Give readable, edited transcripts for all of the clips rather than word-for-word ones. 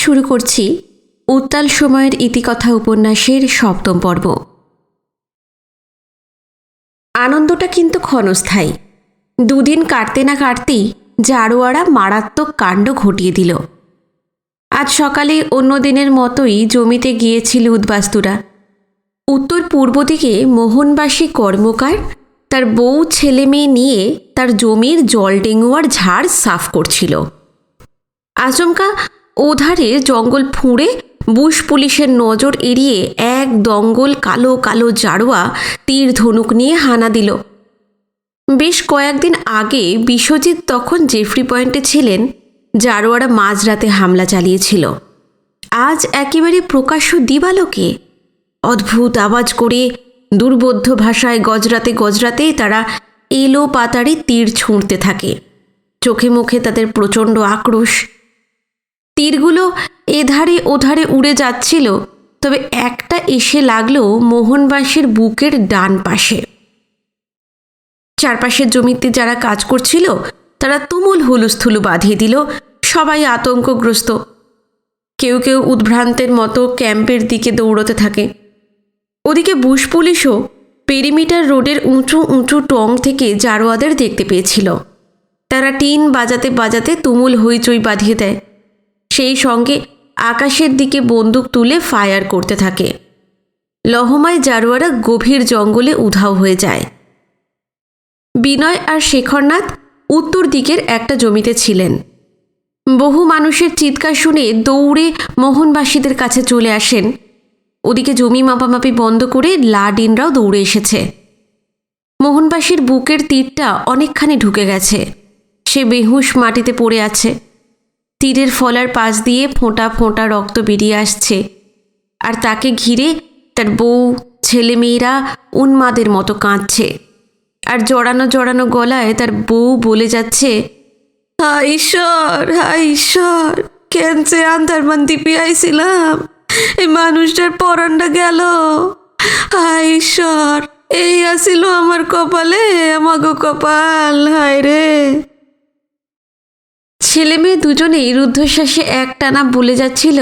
শুরু করছি উত্তাল সময়ের ইতিকথা উপন্যাসের ৭ম পর্ব। আনন্দটা কিন্তু ক্ষণস্থায়ী। দুদিন কাটতে না কাটতেই জারোয়ারা মারাত্মক কাণ্ড ঘটিয়ে দিল। আজ সকালে অন্য দিনের মতোই জমিতে গিয়েছিল উদ্বাস্তুরা। উত্তর পূর্ব দিকে মোহনবাসী কর্মকার তার বউ ছেলে মেয়ে নিয়ে তার জমির জল ডেঙ্গুয়ার ঝাড় সাফ করছিল। আচমকা ওধারে জঙ্গল ফুঁড়ে বুশ পুলিশের নজর এড়িয়ে এক দঙ্গল কালো কালো জারোয়া তীর ধনুক নিয়ে হানা দিল। বেশ কয়েকদিন আগে বিশ্বজিৎ তখন জেফ্রি পয়েন্টে ছিলেন। জারোয়ারা মাঝরাতে হামলা চালিয়েছিল। আজ একেবারে প্রকাশ্য দিবালোকে অদ্ভুত আওয়াজ করে দুর্বোধ্য ভাষায় গজরাতে গজরাতে তারা এলো পাতাড়ি তীর ছুঁড়তে থাকে। চোখে মুখে তাদের প্রচণ্ড আক্রোশ। তীরগুলো এধারে ওধারে উড়ে যাচ্ছিল, তবে একটা এসে লাগলো মোহনবাসীর বুকের ডান পাশে। চারপাশের জমিতে যারা কাজ করছিল তারা তুমুল হুলুস্থুলু বাঁধিয়ে দিল। সবাই আতঙ্কগ্রস্ত। কেউ কেউ উদ্ভ্রান্তের মতো ক্যাম্পের দিকে দৌড়তে থাকে। ওদিকে বুশ পুলিশও পেরিমিটার রোডের উঁচু উঁচু টং থেকে জারোয়াদের দেখতে পেয়েছিল। তারা টিন বাজাতে বাজাতে তুমুল হইচই বাঁধিয়ে দেয়। সেই সঙ্গে আকাশের দিকে বন্দুক তুলে ফায়ার করতে থাকে। লহমায় জারোয়ারা গভীর জঙ্গলে উধাও হয়ে যায়। বিনয় আর শেখরনাথ উত্তর দিকের একটা জমিতে ছিলেন। বহু মানুষের চিৎকার শুনে দৌড়ে মোহনবাসীদের কাছে চলে আসেন। ওদিকে জমি মাপামাপি বন্ধ করে লাডিনরাও দৌড়ে এসেছে। মোহনবাসীর বুকের তীরটা অনেকখানি ঢুকে গেছে। সে বেহুশ মাটিতে পড়ে আছে। তীরের ফলার পাশ দিয়ে ফোঁটা ফোঁটা রক্ত বেরিয়ে আসছে। আর তাকে ঘিরে তার বউ ছেলেমেয়েরা উন্মাদের মতো কাঁদছে। আর জড়ানো জড়ানো গলায় তার বউ বলে যাচ্ছে, হায় ঈশ্বর, হায় ঈশ্বর, কেনছে আন্ধারবান্তি পিয়াইছিলাম, এই মানুষটার পরানটা গেল। হায় ঈশ্বর, এই আসিল আমার কপালে, আমাগো কপাল, হায় রে। ছেলে মেয়ে দুজনেই রুদ্ধশ্বাসে একটানা বলে যাচ্ছিল,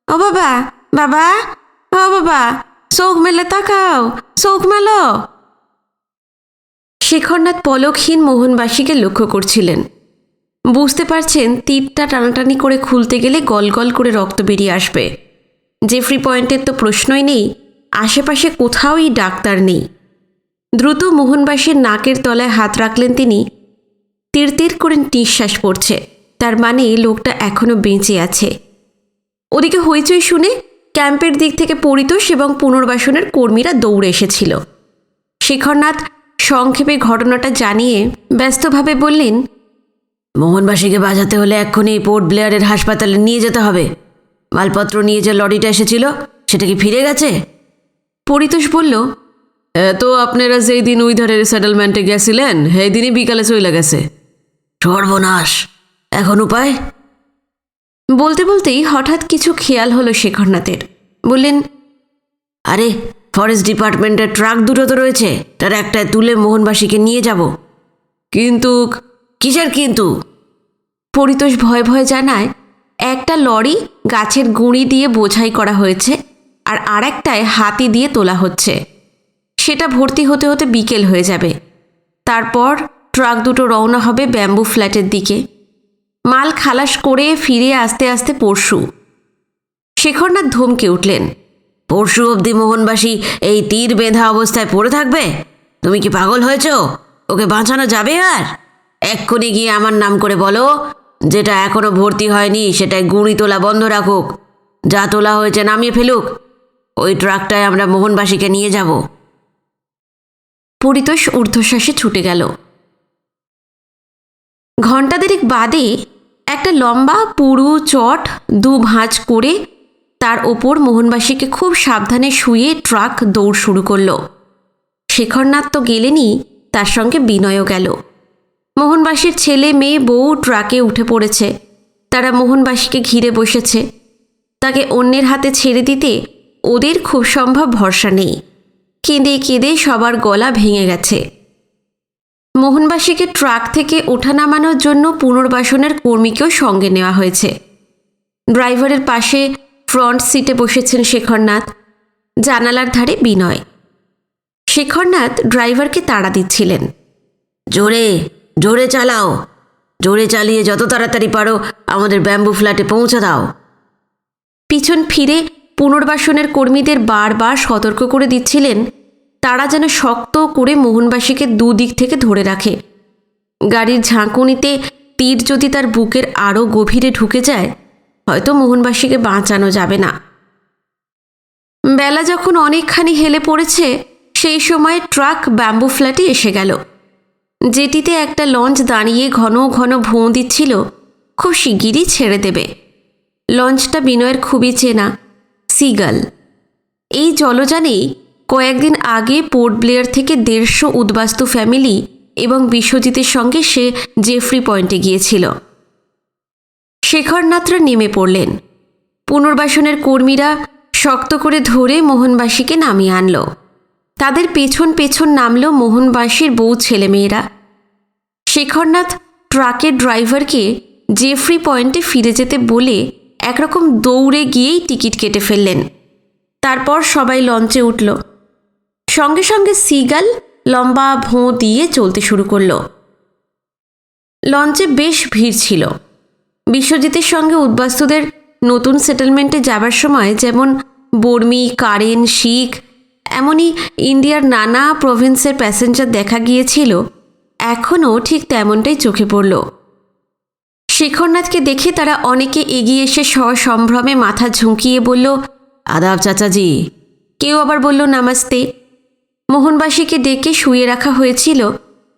ও বাবা, বাবা, ও বাবা, চোখ মেলে তাকাও, চোখ মেলো। শেখরনাথ পলকহীন মোহনবাসীকে লক্ষ্য করছিলেন। বুঝতে পারছেন তীরটা টানাটানি করে খুলতে গেলে গলগল করে রক্ত বেরিয়ে আসবে। জেফ্রি পয়েন্টের তো প্রশ্নই নেই। আশেপাশে কোথাওই ডাক্তার নেই। দ্রুত মোহনবাসীর নাকের তলায় হাত রাখলেন তিনি। তীর তীর করে নিঃশ্বাস পড়ছে, তার মানে লোকটা এখনো বেঁচে আছে। ওদিকে হইচই শুনে ক্যাম্পের দিক থেকে পরিতোষ এবং পুনর্বাসনের কর্মীরা দৌড়ে এসেছিল। শেখরনাথ সংক্ষেপে ঘটনাটা জানিয়ে ব্যস্তভাবে বললেন, মোহনবাসীকে বাঁচাতে হলে এক্ষুনি পোর্ট ব্লেয়ারের হাসপাতালে নিয়ে যেতে হবে। মালপত্র নিয়ে যে লরিটা এসেছিল সেটা কি ফিরে গেছে? পরিতোষ বলল, তো আপনারা যেই দিন ওই ধারের সেটেলমেন্টে গেছিলেন সেই দিনই বিকালে চলে গেছে। সর্বনাশ, এখন উপায়? বলতে বলতেই হঠাৎ কিছু খেয়াল হলো শেখরনাথের। বললেন, আরে ফরেস্ট ডিপার্টমেন্টের ট্রাক দুটো তো রয়েছে, তার একটায় তুলে মোহনবাসীকে নিয়ে যাব। কিন্তু কিসের কিন্তু? পরিতোষ ভয়ে ভয়ে জানায়, একটা লরি গাছের গুঁড়ি দিয়ে বোঝাই করা হয়েছে, আর আরেকটায় হাতি দিয়ে তোলা হচ্ছে। সেটা ভর্তি হতে হতে বিকেল হয়ে যাবে। তারপর ট্রাক দুটো রওনা হবে ব্যাম্বু ফ্ল্যাটের দিকে। মাল খালাস করে ফিরে আসতে আসতে পরশু। শেখরনাথ ধমকে উঠলেন, পরশু অবধি মোহনবাসী এই তীর বেঁধা অবস্থায় পড়ে থাকবে? তুমি কি পাগল হয়েছ? ওকে বাঁচানো যাবে? আর এক্ষুনি গিয়ে আমার নাম করে বলো, যেটা এখনো ভর্তি হয়নি সেটাই গুঁড়ি তোলা বন্ধ রাখুক, যা তোলা হয়েছে নামিয়ে ফেলুক। ওই ট্রাকটায় আমরা মোহনবাসীকে নিয়ে যাব। পরিতোষ ঊর্ধ্বশ্বাসে ছুটে গেল। ঘণ্টা দেড়েক বাদে একটা লম্বা পুরু চট দু ভাঁজ করে তার ওপর মোহনবাসীকে খুব সাবধানে শুয়ে ট্রাক দৌড় শুরু করল। শেখরনাথ তো গেলেনই, তার সঙ্গে বিনয়ও গেল। মোহনবাসীর ছেলে মেয়ে বউ ট্রাকে উঠে পড়েছে। তারা মোহনবাসীকে ঘিরে বসেছে। তাকে অন্যের হাতে ছেড়ে দিতে ওদের খুব সম্ভব ভরসা নেই। কেঁদে কেঁদে সবার গলা ভেঙে গেছে। মোহনবাসীকে ট্রাক থেকে ওঠা নামানোর জন্য পুনর্বাসনের কর্মীকেও সঙ্গে নেওয়া হয়েছে। ড্রাইভারের পাশে ফ্রন্ট সিটে বসেছেন শেখরনাথ, জানালার ধারে বিনয়। শেখরনাথ ড্রাইভারকে তাড়া দিচ্ছিলেন। জোরে জোরে চালাও, জোরে চালিয়ে যত তাড়াতাড়ি পারো আমাদের ব্যাম্বু ফ্ল্যাটে পৌঁছে দাও। পিছন ফিরে পুনর্বাসনের কর্মীদের বারবার সতর্ক করে দিচ্ছিলেন তারা যেন শক্ত করে মোহনবাসীকে দুদিক থেকে ধরে রাখে। গাড়ির ঝাঁকুনিতে তীর যদি তার বুকের আরও গভীরে ঢুকে যায়, হয়তো মোহনবাসীকে বাঁচানো যাবে না। বেলা যখন অনেকখানি হেলে পড়েছে, সেই সময় ট্রাক ব্যাম্বু ফ্ল্যাটে এসে গেল। যেটিতে একটা লঞ্চ দাঁড়িয়ে ঘন ঘন ভোঁ দিচ্ছিল, খুব শিগগিরই ছেড়ে দেবে। লঞ্চটা বিনয়ের খুবই চেনা, সিগাল। এই জলযানেই কয়েকদিন আগে পোর্ট ব্লেয়ার থেকে 150 উদ্বাস্তু ফ্যামিলি এবং বিশ্বজিতের সঙ্গে সে জেফ্রি পয়েন্টে গিয়েছিল। শেখরনাথরা নেমে পড়লেন। পুনর্বাসনের কর্মীরা শক্ত করে ধরে মোহনবাসীকে নামিয়ে আনল। তাদের পেছন পেছন নামল মোহনবাসীর বউ ছেলেমেয়েরা। শেখরনাথ ট্রাকের ড্রাইভারকে জেফ্রি পয়েন্টে ফিরে যেতে বলে একরকম দৌড়ে গিয়েই টিকিট কেটে ফেললেন। তারপর সবাই লঞ্চে উঠল। সঙ্গে সঙ্গে সিগাল লম্বা ভোঁ দিয়ে চলতে শুরু করল। লঞ্চে বেশ ভিড় ছিল। বিশ্বজিতের সঙ্গে উদ্বাস্তুদের নতুন সেটেলমেন্টে যাবার সময় যেমন বর্মী, কারেন, শিখ, এমনই ইন্ডিয়ার নানা প্রভিন্সের প্যাসেঞ্জার দেখা গিয়েছিল, এখনও ঠিক তেমনটাই চোখে পড়ল। শেখরনাথকে দেখে তারা অনেকে এগিয়ে এসে সসম্ভ্রমে মাথা ঝুঁকিয়ে বলল, আদাব চাচাজি। কেউ আবার বলল, নামাস্তে। মোহনবাসীকে ডেকে শুয়ে রাখা হয়েছিল,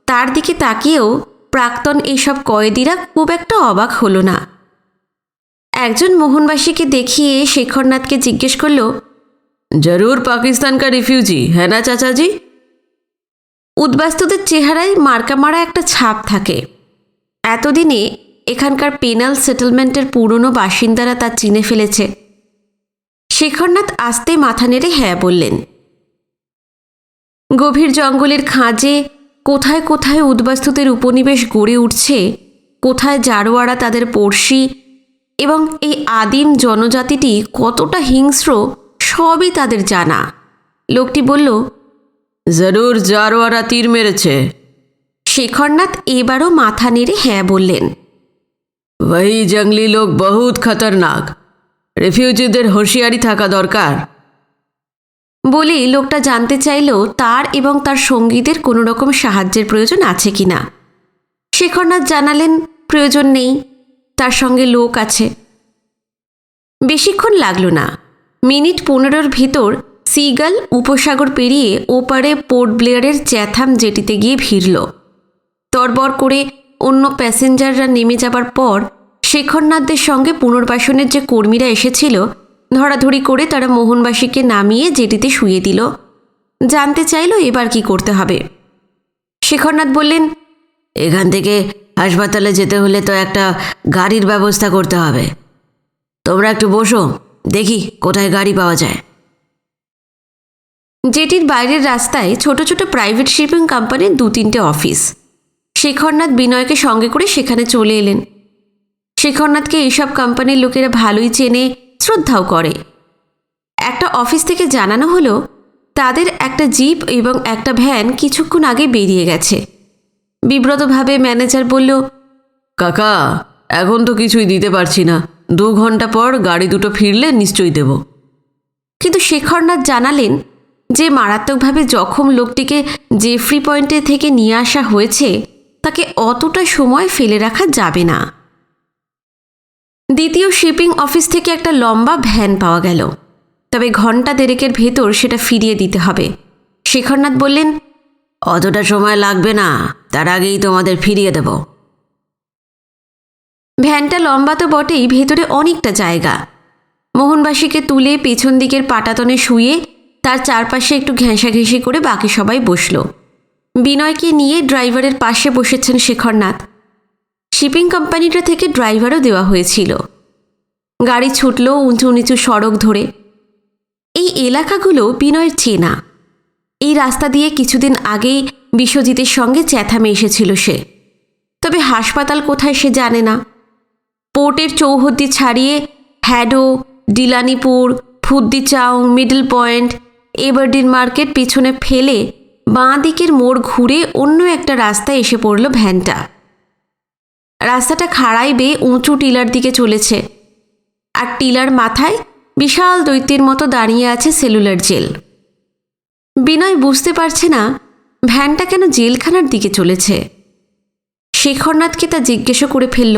তার দিকে তাকিয়েও প্রাক্তন এইসব কয়েদিরা খুব একটা অবাক হল না। একজন মোহনবাসীকে দেখিয়ে শেখরনাথকে জিজ্ঞেস করল, জরুর পাকিস্তান কা রিফিউজি হ্যাঁ না চাচাজি? উদ্বাস্তুদের চেহারায় মার্কা মারা একটা ছাপ থাকে। এতদিনে এখানকার পেনাল সেটেলমেন্টের পুরনো বাসিন্দারা তা চিনে ফেলেছে। শেখরনাথ আস্তে মাথা নেড়ে হ্যাঁ বললেন। গভীর জঙ্গলের খাঁজে কোথায় কোথায় উদ্বাস্তুদের উপনিবেশ গড়ে উঠছে, কোথায় জারোয়ারা তাদের পড়শি, এবং এই আদিম জনজাতিটি কতটা হিংস্র, সবই তাদের জানা। লোকটি বলল, জরুর জারোয়ারা তীর মেরেছে। শেখরনাথ এবারও মাথা নেড়ে হ্যাঁ বললেন। वही जंगली लोग बहुत खतरनाक, রেফিউজিদের হুঁশিয়ারি থাকা দরকার। বলেই লোকটা জানতে চাইল তার এবং তার সঙ্গীদের কোনো রকম সাহায্যের প্রয়োজন আছে কিনা। শেখরনাথ জানালেন প্রয়োজন নেই, তার সঙ্গে লোক আছে। বেশিক্ষণ লাগল না। মিনিট 15 ভিতর সিগাল উপসাগর পেরিয়ে ওপারে পোর্ট ব্লেয়ারের চ্যাথাম জেটিতে গিয়ে ভিড়ল। তরবর করে অন্য প্যাসেঞ্জাররা নেমে যাবার পর শেখরনাথদের সঙ্গে পুনর্বাসনের যে কর্মীরা এসেছিল, ধরাধরি করে তারা মোহনবাসীকে নামিয়ে জেটিতে শুইয়ে দিল। জানতে চাইল এবার কি করতে হবে। শেখরনাথ বললেন, এখান থেকে হাসপাতালে যেতে হলে তো একটা গাড়ির ব্যবস্থা করতে হবে। তোমরা একটু বসো, দেখি কোথায় গাড়ি পাওয়া যায়। জেটির বাইরের রাস্তায় ছোট ছোট প্রাইভেট শিপিং কোম্পানির 2-3টে অফিস। শেখরনাথ বিনয়কে সঙ্গে করে সেখানে চলে এলেন। শেখরনাথকে এইসব কোম্পানির লোকেরা ভালোই চেনে, শ্রদ্ধাও করে। একটা অফিস থেকে জানানো হলো তাদের একটা জিপ এবং একটা ভ্যান কিছুক্ষণ আগে বেরিয়ে গেছে। বিব্রতভাবে ম্যানেজার বলল, কাকা, এখন তো কিছুই দিতে পারছি না, 2 ঘন্টা পর গাড়ি দুটো ফিরলে নিশ্চয়ই দেব। কিন্তু শেখরনাথ জানালেন যে মারাত্মকভাবে জখম লোকটিকে জেফ্রি পয়েন্টে থেকে নিয়ে আসা হয়েছে, তাকে অতটা সময় ফেলে রাখা যাবে না। দ্বিতীয় শিপিং অফিস থেকে একটা লম্বা ভ্যান পাওয়া গেল, তবে ঘণ্টা 1.5 ভেতর সেটা ফিরিয়ে দিতে হবে। শেখরনাথ বললেন, অতটা সময় লাগবে না, তার আগেই তোমাদের ফিরিয়ে দেব। ভ্যানটা লম্বা তো বটেই, ভেতরে অনেকটা জায়গা। মোহনবাসীকে তুলে পেছন দিকের পাটাতনে শুয়ে তার চারপাশে একটু ঘেঁষাঘেঁষি করে বাকি সবাই বসল। বিনয়কে নিয়ে ড্রাইভারের পাশে বসেছেন শেখরনাথ। শিপিং কোম্পানিটা থেকে ড্রাইভারও দেওয়া হয়েছিল। গাড়ি ছুটল উঁচু নিচু সড়ক ধরে। এই এলাকাগুলো বিনয়ের চেনা। এই রাস্তা দিয়ে কিছুদিন আগেই বিশ্বজিতের সঙ্গে চ্যাথামে এসেছিল সে। তবে হাসপাতাল কোথায় সে জানে না। পোর্টের চৌহদ্দি ছাড়িয়ে হ্যাডো, ডিলানিপুর, ফুদ্দিচাং, মিডল পয়েন্ট, এভারডিন মার্কেট পিছনে ফেলে বাঁ দিকের মোড় ঘুরে অন্য একটা রাস্তায় এসে পড়ল ভ্যানটা। রাস্তাটা খাড়াই বেয়ে উঁচু টিলার দিকে চলেছে, আর টিলার মাথায় বিশাল দৈত্যের মতো দাঁড়িয়ে আছে সেলুলার জেল। বিনয় বুঝতে পারছে না ভ্যানটা কেন জেলখানার দিকে চলেছে। শেখরনাথকে তা জিজ্ঞেস করে ফেলল।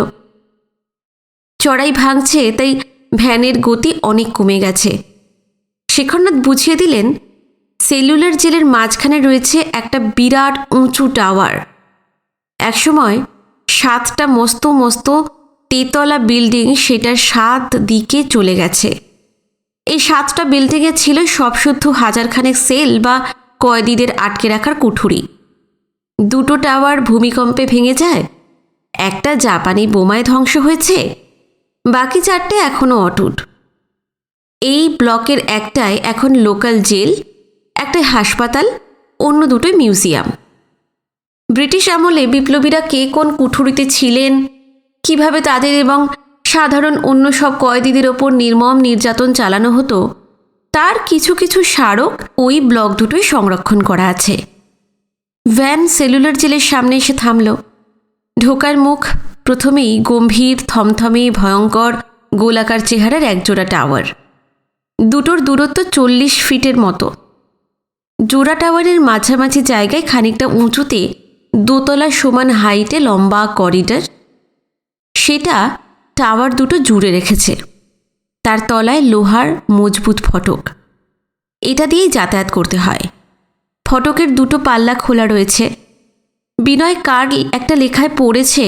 চড়াই ভাঙছে, তাই ভ্যানের গতি অনেক কমে গেছে। শেখরনাথ বুঝিয়ে দিলেন, সেলুলার জেলের মাঝখানে রয়েছে একটা বিরাট উঁচু টাওয়ার। একসময় 7টা মস্ত মস্ত তেতলা বিল্ডিং সেটার 7 দিকে চলে গেছে। এই 7টা বিল্ডিংয়ে ছিল সবশুদ্ধ হাজারখানেক সেল বা কয়েদিদের আটকে রাখার কুঠুরি। 2টো টাওয়ার ভূমিকম্পে ভেঙে যায়, একটা জাপানি বোমায় ধ্বংস হয়েছে, বাকি 4টে এখনও অটুট। এই ব্লকের একটায় এখন লোকাল জেল, একটা হাসপাতাল, অন্য 2টোই মিউজিয়াম। ব্রিটিশ আমলে বিপ্লবীরা কে কোন কুঠুরিতে ছিলেন, কিভাবে তাদের এবং সাধারণ অন্য সব কয়েদিদের ওপর নির্মম নির্যাতন চালানো হতো, তার কিছু কিছু স্মারক ওই ব্লক 2টোই সংরক্ষণ করা আছে। ভ্যান সেলুলার জেলের সামনে এসে থামল। ঢোকার মুখ প্রথমেই গম্ভীর, থমথমে, ভয়ঙ্কর, গোলাকার চেহারার একজোড়া টাওয়ার। 2টোর দূরত্ব 40 ফিটের মতো। জোড়া টাওয়ারের মাঝামাঝি জায়গায় খানিকটা উঁচুতে 2তলা সমান হাইটে লম্বা করিডর, সেটা টাওয়ার 2টো জুড়ে রেখেছে। তার তলায় লোহার মজবুত ফটক, এটা দিয়েই যাতায়াত করতে হয়। ফটকের 2টো পাল্লা খোলা রয়েছে। বিনয় কার্ল একটা লেখায় পড়েছে,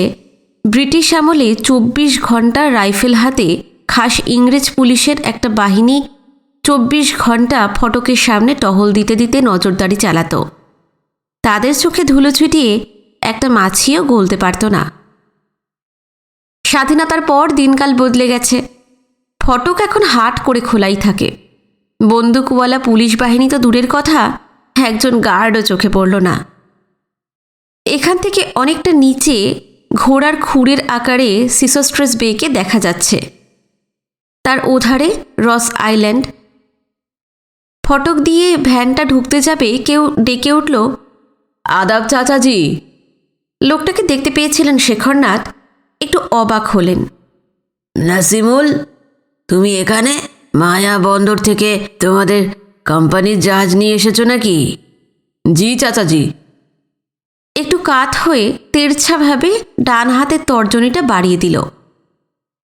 ব্রিটিশ আমলে 24 ঘন্টা রাইফেল হাতে খাস ইংরেজ পুলিশের একটা বাহিনী 24 ঘন্টা ফটকের সামনে টহল দিতে দিতে নজরদারি চালাতো। তাদের চোখে ধুলো ছিটিয়ে একটা মাছিও গলতে পারত না। স্বাধীনতার পর দিনকাল বদলে গেছে। ফটক এখন হাট করে খোলাই থাকে। বন্দুকওয়ালা পুলিশ বাহিনী তো দূরের কথা, একজন গার্ডও চোখে পড়ল না। এখান থেকে অনেকটা নিচে ঘোড়ার খুরের আকারে সিসোস্ট্রেস বেকে দেখা যাচ্ছে, তার ওধারে রস আইল্যান্ড। ফটক দিয়ে ভ্যানটা ঢুকতে যাবে কেউ ডেকে উঠল, আদাব চাচাজি। লোকটাকে দেখতে পেয়েছিলেন শেখরনাথ, একটু অবাক হলেন। নাসিমুল, তুমি এখানে? মায়া বন্দর থেকে তোমাদের কোম্পানির জাহাজ নিয়ে এসেছো নাকি? জি চাচাজি। একটু কাত হয়ে তেরছাভাবে ডান হাতের তর্জনীটা বাড়িয়ে দিল।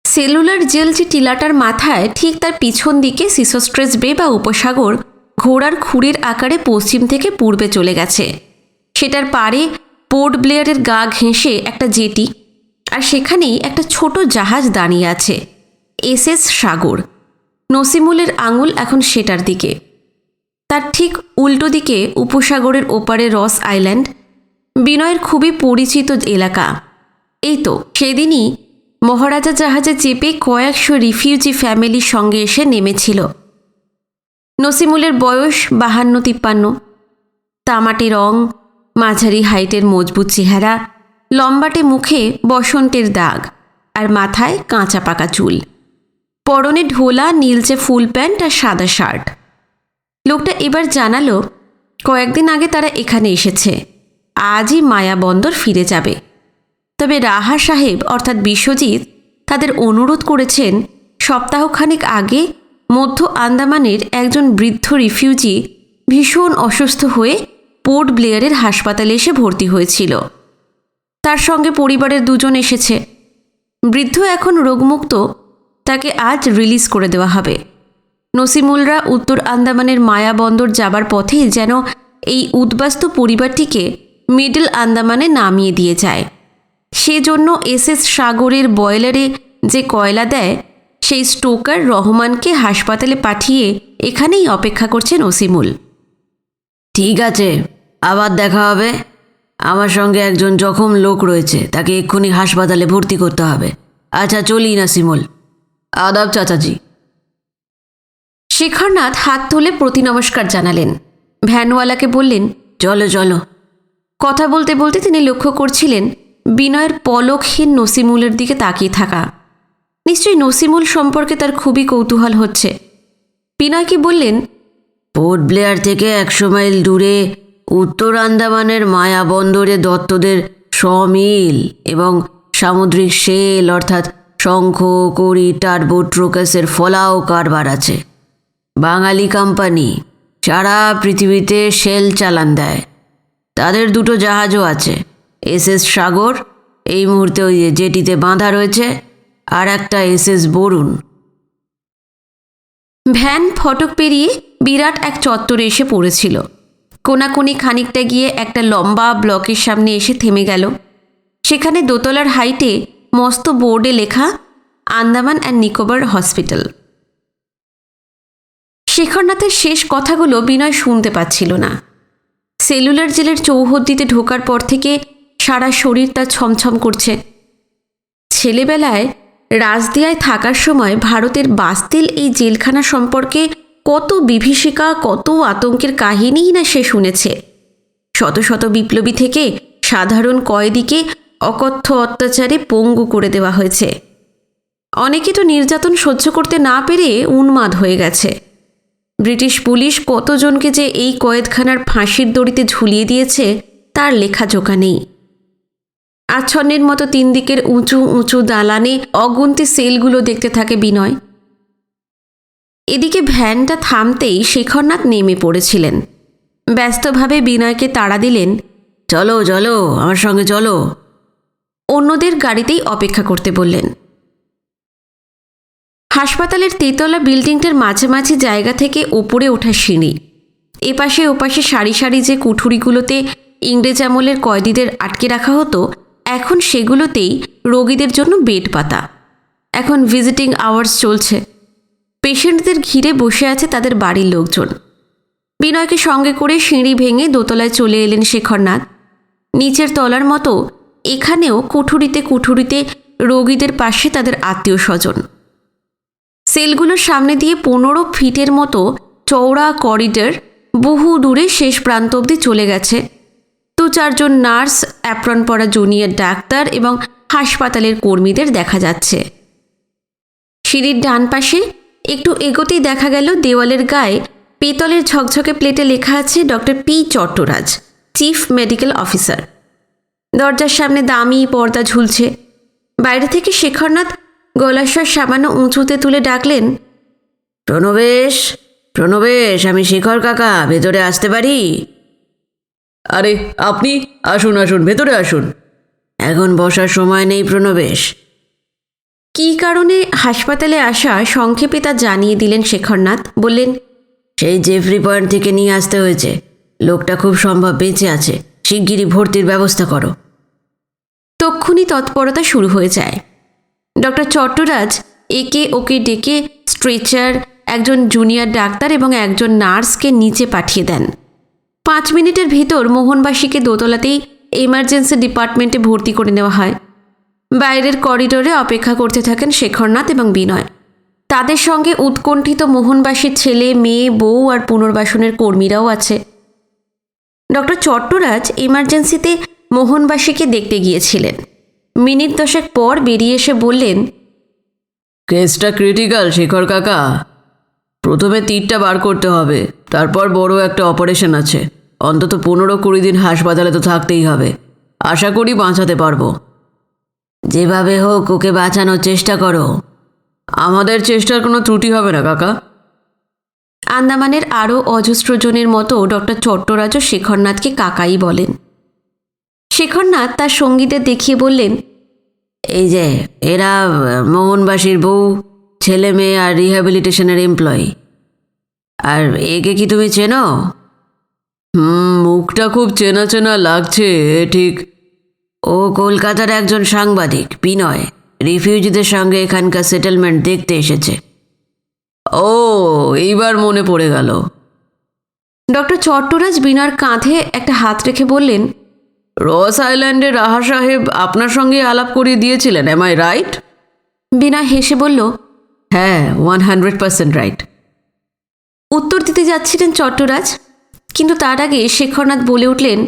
সেলুলার জেল যে টিলাটার মাথায়, ঠিক তার পিছন দিকে সিসোস্ট্রেস বে বা উপসাগর ঘোড়ার খুঁড়ির আকারে পশ্চিম থেকে পূর্বে চলে গেছে। সেটার পাড়ে পোর্ট ব্লেয়ারের গা ঘেঁষে একটা জেটি, আর সেখানেই একটা ছোট জাহাজ দাঁড়িয়ে আছে, SS সাগর। নসিমুলের আঙুল এখন সেটার দিকে। তার ঠিক উল্টো দিকে উপসাগরের ওপারে রস আইল্যান্ড, বিনয়ের খুবই পরিচিত এলাকা। এই তো সেদিনই মহারাজা জাহাজে চেপে কয়েকশো রিফিউজি ফ্যামিলির সঙ্গে এসে নেমেছিল। নসিমুলের বয়স 52-53, তামাটে রং, মাঝারি হাইটের মজবুত চেহারা, লম্বাটে মুখে বসন্তের দাগ, আর মাথায় কাঁচা পাকা চুল, পরনে ঢোলা নীলচে ফুল প্যান্ট আর সাদা শার্ট। লোকটা এবার জানালো কয়েকদিন আগে তারা এখানে এসেছে, আজই মায়া বন্দর ফিরে যাবে। তবে রাহা সাহেব অর্থাৎ বিশ্বজিৎ তাদের অনুরোধ করেছেন, সপ্তাহখানেক আগে মধ্য আন্দামানের একজন বৃদ্ধ রিফিউজি ভীষণ অসুস্থ হয়ে পোর্ট ব্লেয়ারের হাসপাতালে এসে ভর্তি হয়েছিল। তার সঙ্গে পরিবারের 2জন এসেছে। বৃদ্ধ এখন রোগমুক্ত, তাকে আজ রিলিজ করে দেওয়া হবে। নসিমুলরা উত্তর আন্দামানের মায়া বন্দর যাবার পথে যেন এই উদ্বাস্তু পরিবারটিকে মিডল আন্দামানে নামিয়ে দিয়ে যায়। সেজন্য SS সাগরের বয়লারে যে কয়লা দেয়, সেই স্টোকার রহমানকে হাসপাতালে পাঠিয়ে এখানেই অপেক্ষা করছে নসিমুল। ঠিক আছে, আবার দেখা হবে। আমার সঙ্গে একজন জখম লোক রয়েছে, তাকে এক্ষুনি হাসপাতালে ভর্তি করতে হবে। আচ্ছা চলি নাসিমুল। আদাব চাচাজি। শেখরনাথ হাত তুলে প্রতি নমস্কার জানালেন। ভ্যানওয়ালাকে বললেন, চলো চলো। কথা বলতে বলতে তিনি লক্ষ্য করছিলেন বিনয়ের পলকহীন নসিমুলের দিকে তাকিয়ে থাকা। নিশ্চয়ই নসিমুল সম্পর্কে তার খুবই কৌতূহল হচ্ছে। বিনয়কে বললেন, পোর্ট ব্লেয়ার থেকে 100 মাইল দূরে উত্তর আন্দামানের মায়া বন্দরে দত্তদের সমিল এবং সামুদ্রিক শেল অর্থাৎ শঙ্খ, কড়ি, টার্বোট্রোকাসের ফলাও কারবার আছে। বাঙালি কোম্পানি সারা পৃথিবীতে শেল চালান দেয়। তাদের 2টো জাহাজও আছে, SS সাগর এই মুহূর্তে ওই জেটিতে বাঁধা রয়েছে, আর একটা SS বরুণ। ভ্যান ফটক পেরিয়ে বিরাট এক চত্বরে এসে পড়েছিল। কোনাকুনি খানিকটা গিয়ে একটা লম্বা ব্লকের সামনে এসে থেমে গেল। সেখানে দোতলার হাইটে মস্ত বোর্ডে লেখা আন্দামান অ্যান্ড নিকোবর হসপিটাল। শেখরনাথের শেষ কথাগুলো বিনয় শুনতে পাচ্ছিল না। সেলুলার জেলের চৌহদ্দিতে ঢোকার পর থেকে সারা শরীর তার ছমছম করছে। ছেলেবেলায় রাজদিয়ায় থাকার সময় ভারতের বাস্তিল এই জেলখানা সম্পর্কে কত বিভীষিকা, কত আতঙ্কের কাহিনীই না সে শুনেছে। শত শত বিপ্লবী থেকে সাধারণ কয়েদিকে অকথ্য অত্যাচারে পঙ্গু করে দেওয়া হয়েছে। অনেকে তো নির্যাতন সহ্য করতে না পেরে উন্মাদ হয়ে গেছে। ব্রিটিশ পুলিশ কতজনকে যে এই কয়েদখানার ফাঁসির দড়িতে ঝুলিয়ে দিয়েছে তার লেখাজোখা নেই। আচ্ছন্নের মতো 3 দিকের উঁচু উঁচু দালানে অগুন্তি সেলগুলো দেখতে থাকে বিনয়। এদিকে ভ্যানটা থামতেই শেখরনাথ নেমে পড়েছিলেন। ব্যস্তভাবে বিনয়কে তাড়া দিলেন, চলো চলো, আমার সঙ্গে চলো। অন্যদের গাড়িতেই অপেক্ষা করতে বললেন। হাসপাতালের 3তলা বিল্ডিংটার মাঝামাঝি জায়গা থেকে ওপরে ওঠা সিঁড়ি। এপাশে ওপাশে সারি সারি যে কুঠুরিগুলোতে ইংরেজ আমলের কয়েদিদের আটকে রাখা হতো, এখন সেগুলোতেই রোগীদের জন্য বেড পাতা। এখন ভিজিটিং আওয়ার্স চলছে। পেশেন্টদের ঘিরে বসে আছে তাদের বাড়ির লোকজন। বিনয়কে সঙ্গে করে সিঁড়ি ভেঙে দোতলায় চলে এলেন শেখরনাথ। নিচের তলার মতো এখানেও কুঠুরিতে কুঠুরিতে রোগীদের পাশে তাদের আত্মীয় স্বজন। সেলগুলোর সামনে দিয়ে 15 ফিটের মতো চওড়া করিডর বহু দূরে শেষ প্রান্ত অবধি চলে গেছে। 2-4 জন নার্স, অ্যাপ্রন পরা জুনিয়র ডাক্তার এবং হাসপাতালের কর্মীদের দেখা যাচ্ছে। সিঁড়ির ডান পাশে একটু এগোতেই দেখা গেল দেওয়ালের গায়ে পেতলের ঝকঝকে প্লেটে লেখা আছে doctor P Chattaraj, chief medical officer. দরজার সামনে দামি পর্দা ঝুলছে। বাইরে থেকে শেখরনাথ গলাস্বর সামান্য উঁচুতে তুলে ডাকলেন, প্রণবেশ, প্রণবেশ, আমি শেখর কাকা, ভেতরে আসতে পারি? আরে আপনি আসুন আসুন, ভেতরে আসুন। এখন বসার সময় নেই প্রণবেশ। কী কারণে হাসপাতালে আসা সংক্ষেপে তা জানিয়ে দিলেন শেখরনাথ। বললেন, সেই জেফরি পয়েন্ট থেকে নিয়ে আসতে হয়েছে। লোকটা খুব সম্ভব বেঁচে আছে, শিগগিরই ভর্তির ব্যবস্থা করো। তক্ষুনি তৎপরতা শুরু হয়ে যায়। ডক্টর চট্টরাজ একে ওকে ডেকে স্ট্রেচার, একজন জুনিয়র ডাক্তার এবং একজন নার্সকে নিচে পাঠিয়ে দেন। 5 মিনিটের ভিতর মোহনবাসীকে দোতলাতেই এমার্জেন্সি ডিপার্টমেন্টে ভর্তি করে নেওয়া হয়। বাইরের করিডোরে অপেক্ষা করতে থাকেন শেখরনাথ এবং বিনয়। তাদের সঙ্গে উৎকণ্ঠিত মোহনবাসীর ছেলে, মেয়ে, বউ আর পুনর্বাসনের কর্মীরাও আছে। ডক্টর চট্টরাজ এমার্জেন্সিতে মোহনবাসীকে দেখতে গিয়েছিলেন। মিনিট 10 পর বেরিয়ে এসে বললেন, কেসটা ক্রিটিক্যাল শেখর কাকা। প্রথমে তীরটা বার করতে হবে, তারপর বড় একটা অপারেশন আছে। অন্তত 15-20 দিন হাসপাতালে তো থাকতেই হবে। আশা করি বাঁচাতে পারবো। যেভাবে হোক ওকে বাঁচানোর চেষ্টা করো। আমাদের চেষ্টার কোনো ত্রুটি হবে না কাকা। আন্দামানের আরও অজস্র জনের মতো ডক্টর চট্টরাজও শেখরনাথকে কাকাই বলেন। শেখরনাথ তার সঙ্গীদের দেখিয়ে বললেন, এই যে এরা মোহনবাসীর বউ, ছেলে মেয়ে আর রিহ্যাবিলিটেশনের এমপ্লয়ি। আর একে কি তুমি চেনো? মুখটা খুব চেনা চেনা লাগছে ঠিক। ও কলকাতার একজন সাংবাদিক, বিনয়। রিফিউজিদের সঙ্গে এখানকার সেটেলমেন্ট দেখতে এসেছে। ও, এইবার মনে পড়ে গেল। ডক্টর চট্টরাজ বিনয়ের কাঁধে একটা হাত রেখে বললেন, রস আইল্যান্ডে রাহা সাহেব আপনার সঙ্গে আলাপ করিয়ে দিয়েছিলেন, এম আই রাইট? বিনয় হেসে বলল, হ্যাঁ, 100% রাইট। উত্তর দিতে যাচ্ছিলেন চট্টরাজ, কিন্তু তার আগে শেখরনাথ বলে উঠলেন,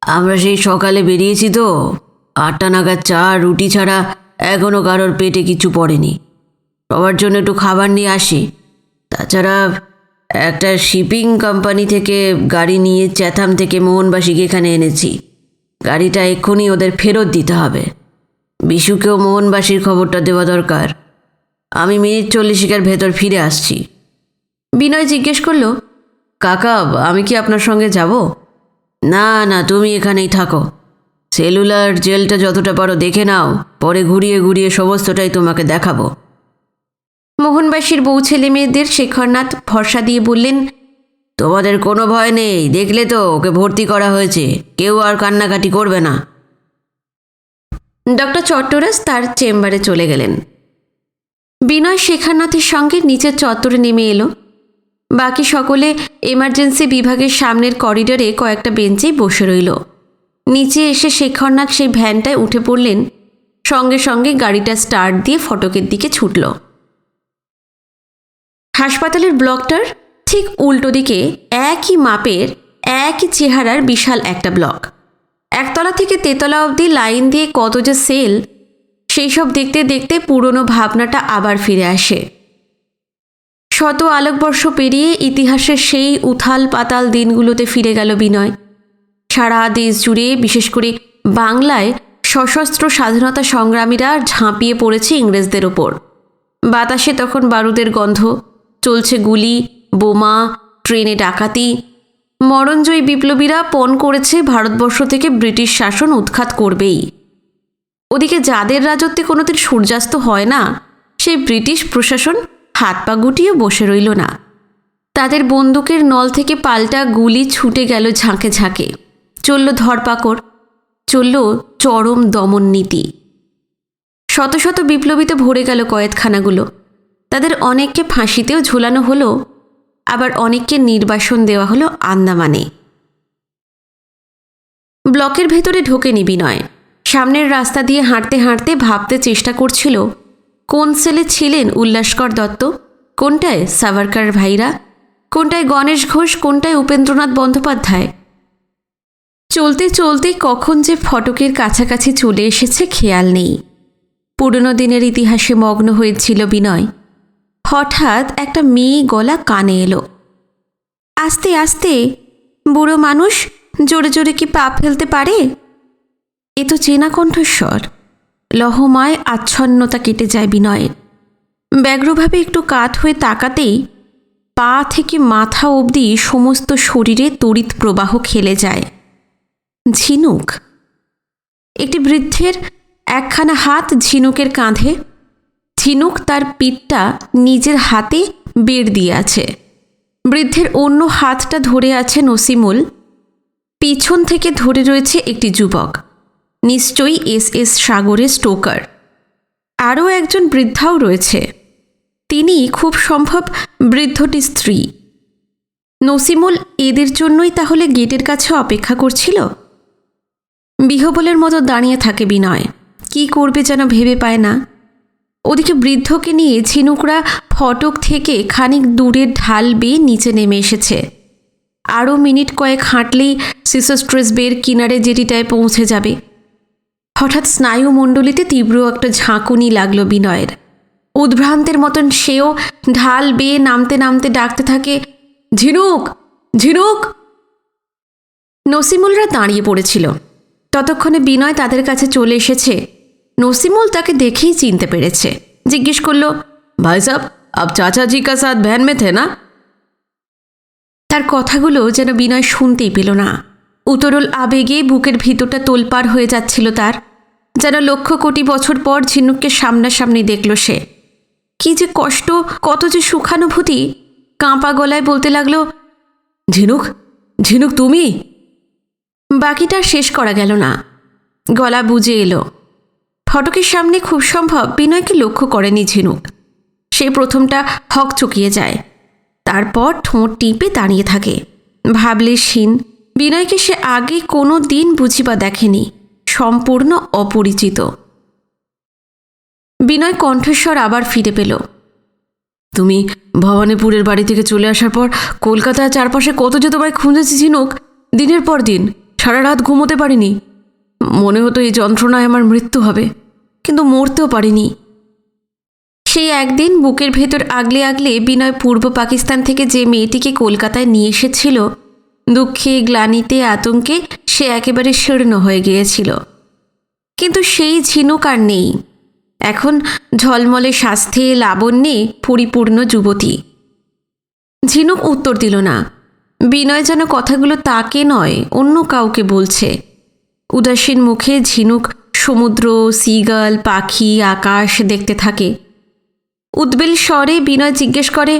আমরা সেই সকালে বেরিয়েছি তো, 8টা নাগাদ চা রুটি ছাড়া এখনও কারোর পেটে কিছু পড়েনি। সবার জন্য একটু খাবার নিয়ে আসি। তাছাড়া একটা শিপিং কোম্পানি থেকে গাড়ি নিয়ে চ্যাথাম থেকে মোহনবাসীকে এখানে এনেছি। গাড়িটা এক্ষুনি ওদের ফেরত দিতে হবে। বিশুকেও মোহনবাসীর খবরটা দেওয়া দরকার। আমি মিনিট 40 ভেতর ফিরে আসছি। বিনয় জিজ্ঞেস করলো, কাকা, আমি কি আপনার সঙ্গে যাব? না না, তুমি এখানেই থাকো। সেলুলার জেলটা যতটা পারো দেখে নাও, পরে ঘুরিয়ে ঘুরিয়ে সমস্তটাই তোমাকে দেখাবো। মোহনবাসীর বউ ছেলে মেয়েদের শেখরনাথ ভরসা দিয়ে বললেন, তোমাদের কোনো ভয় নেই, দেখলে তো ওকে ভর্তি করা হয়েছে, কেউ আর কান্নাকাটি করবে না। ডক্টর চট্টরাজ তার চেম্বারে চলে গেলেন। বিনয় শেখরনাথের সঙ্গে নিচের চত্বরে নেমে এলো। বাকি সকলে এমার্জেন্সি বিভাগের সামনের করিডোরে কয়েকটা বেঞ্চেই বসে রইল। নিচে এসে শেখরনাথ সেই ভ্যানটায় উঠে পড়লেন। সঙ্গে সঙ্গে গাড়িটা স্টার্ট দিয়ে ফটকের দিকে ছুটল। হাসপাতালের ব্লকটার ঠিক উল্টো দিকে একই মাপের একই চেহারার বিশাল একটা ব্লক। একতলা থেকে তেতলা অবধি লাইন দিয়ে কত যে সেল, সেই সব দেখতে দেখতে পুরনো ভাবনাটা আবার ফিরে আসে। শত আলোকবর্ষ পেরিয়ে ইতিহাসের সেই উথাল পাতাল দিনগুলোতে ফিরে গেল বিনয়। সারা দেশ জুড়ে, বিশেষ করে বাংলায় সশস্ত্র স্বাধীনতা সংগ্রামীরা ঝাঁপিয়ে পড়েছে ইংরেজদের ওপর। বাতাসে তখন বারুদের গন্ধ, চলছে গুলি, বোমা, ট্রেনে ডাকাতি। মরণজয়ী বিপ্লবীরা পণ করেছে ভারতবর্ষ থেকে ব্রিটিশ শাসন উৎখাত করবেই। ওদিকে যাদের রাজত্বে কোনোদিন সূর্যাস্ত হয় না, সেই ব্রিটিশ প্রশাসন হাত পা গুটিয়ে বসে রইল না। তাদের বন্দুকের নল থেকে পাল্টা গুলি ছুটে গেল ঝাঁকে ঝাঁকে। চলল ধরপাকড়, চলল চরম দমন নীতি। শত শত বিপ্লবীতে ভরে গেল কয়েদখানাগুলো। তাদের অনেককে ফাঁসিতেও ঝোলানো হলো, আবার অনেককে নির্বাসন দেওয়া হলো আন্দামানে। ব্লকের ভেতরে ঢোকেনি বিনয়। সামনের রাস্তা দিয়ে হাঁটতে হাঁটতে ভাবতে চেষ্টা করছিল কোন সেলে ছিলেন উল্লাসকর দত্ত, কোনটায় সাভারকার ভাইরা, কোনটায় গণেশ ঘোষ, কোনটায় উপেন্দ্রনাথ বন্দ্যোপাধ্যায়। চলতে চলতে কখন যে ফটকের কাছাকাছি চলে এসেছে খেয়াল নেই। পুরনো দিনের ইতিহাসে মগ্ন হয়েছিল বিনয়। হঠাৎ একটা মেয়ে গলা কানে এলো। আস্তে আস্তে, বুড়ো মানুষ জোরে জোরে কি পা ফেলতে পারে? এ তো চেনা কণ্ঠস্বর। লহমায় আচ্ছন্নতা কেটে যায় বিনয়ের। ব্যগ্রভাবে একটু কাত হয়ে তাকাতেই পা থেকে মাথা অবধি সমস্ত শরীরে তড়িৎ প্রবাহ খেলে যায়। ঝিনুক। একটি বৃদ্ধের একখানা হাত ঝিনুকের কাঁধে। ঝিনুক তার পিঠটা নিজের হাতে বেড় দিয়ে আছে। বৃদ্ধের অন্য হাতটা ধরে আছে নসিমুল। পিছন থেকে ধরে রয়েছে একটি যুবক, নিশ্চয়ই এস সাগরের স্টোকার। আরও একজন বৃদ্ধাও রয়েছে। তিনি খুব সম্ভব বৃদ্ধটির স্ত্রী। নসিমুল এদের জন্যই তাহলে গেটের কাছে অপেক্ষা করছিল। বিহবলের মতো দাঁড়িয়ে থাকে বিনয়। কি করবে যেন ভেবে পায় না। ওদিকে বৃদ্ধকে নিয়ে ঝিনুকরা ফটক থেকে খানিক দূরের ঢাল বেয়ে নিচে নেমে এসেছে। আরও মিনিট কয়েক হাঁটলেই সিসোস্ট্রেস বের কিনারে জেটিটায় পৌঁছে যাবে। হঠাৎ স্নায়ুমণ্ডলীতে তীব্র একটা ঝাঁকুনি লাগলো বিনয়ের। উদ্ভ্রান্তের মতন সেও ঢাল বেয়ে নামতে নামতে ডাকতে থাকে, ঝিনুক, ঝিনুক। নসিমুলরা দাঁড়িয়ে পড়েছিল। ততক্ষণে বিনয় তাদের কাছে চলে এসেছে। নসিমুল তাকে দেখেই চিনতে পেরেছে। জিজ্ঞেস করল, ভাই সাব, আপ চাচা জি কা সাথ ভ্যান মে থে না? তার কথাগুলো যেন বিনয় শুনতেই পেল না। উতরল আবেগে বুকের ভিতরটা তোলপাড় হয়ে যাচ্ছিল তার। যেন লক্ষ কোটি বছর পর ঝিনুককে সামনাসামনি দেখল সে। কি যে কষ্ট, কত যে সুখানুভূতি। কাঁপা গলায় বলতে লাগলো, ঝিনুক, ঝিনুক তুমি? বাকিটা শেষ করা গেল না। গলা বুজে এলো। ফটকের সামনে খুব সম্ভব বিনয়কে লক্ষ্য করেনি ঝিনুক। সে প্রথমটা হক চকিয়ে যায়, তারপর ঠোঁট টিপে দাঁড়িয়ে থাকে। ভাবলে শিন, বিনয়কে সে আগে কোনো দিন বুঝিবা দেখেনি, সম্পূর্ণ অপরিচিত। বিনয় কণ্ঠস্বর আবার ফিরে পেল। তুমি ভবানীপুরের বাড়ি থেকে চলে আসার পর কলকাতার চারপাশে কত যে তোমায় খুঁজেছি ঝিনুক, দিনের পর দিন। সারা রাত ঘুমোতে পারিনি। মনে হতো এই যন্ত্রণায় আমার মৃত্যু হবে। কিন্তু মরতেও পারিনি। সেই একদিন বুকের ভেতর আগলে আগলে বিনয় পূর্ব পাকিস্তান থেকে যে মেয়েটিকে কলকাতায় নিয়ে এসেছিল, দুঃখে গ্লানিতে আতঙ্কে সে একেবারে শীর্ণ হয়ে গিয়েছিল। কিন্তু সেই ঝিনুক আর নেই। এখন ঝলমলে স্বাস্থ্যে লাবণ্যে পরিপূর্ণ যুবতী। ঝিনুক উত্তর দিল না। বিনয় যেন কথাগুলো তাকে নয় অন্য কাউকে বলছে। উদাসীন মুখে ঝিনুক সমুদ্র, সিগাল, পাখি, আকাশ দেখতে থাকে। উদ্বেল স্বরে বিনয় জিজ্ঞেস করে,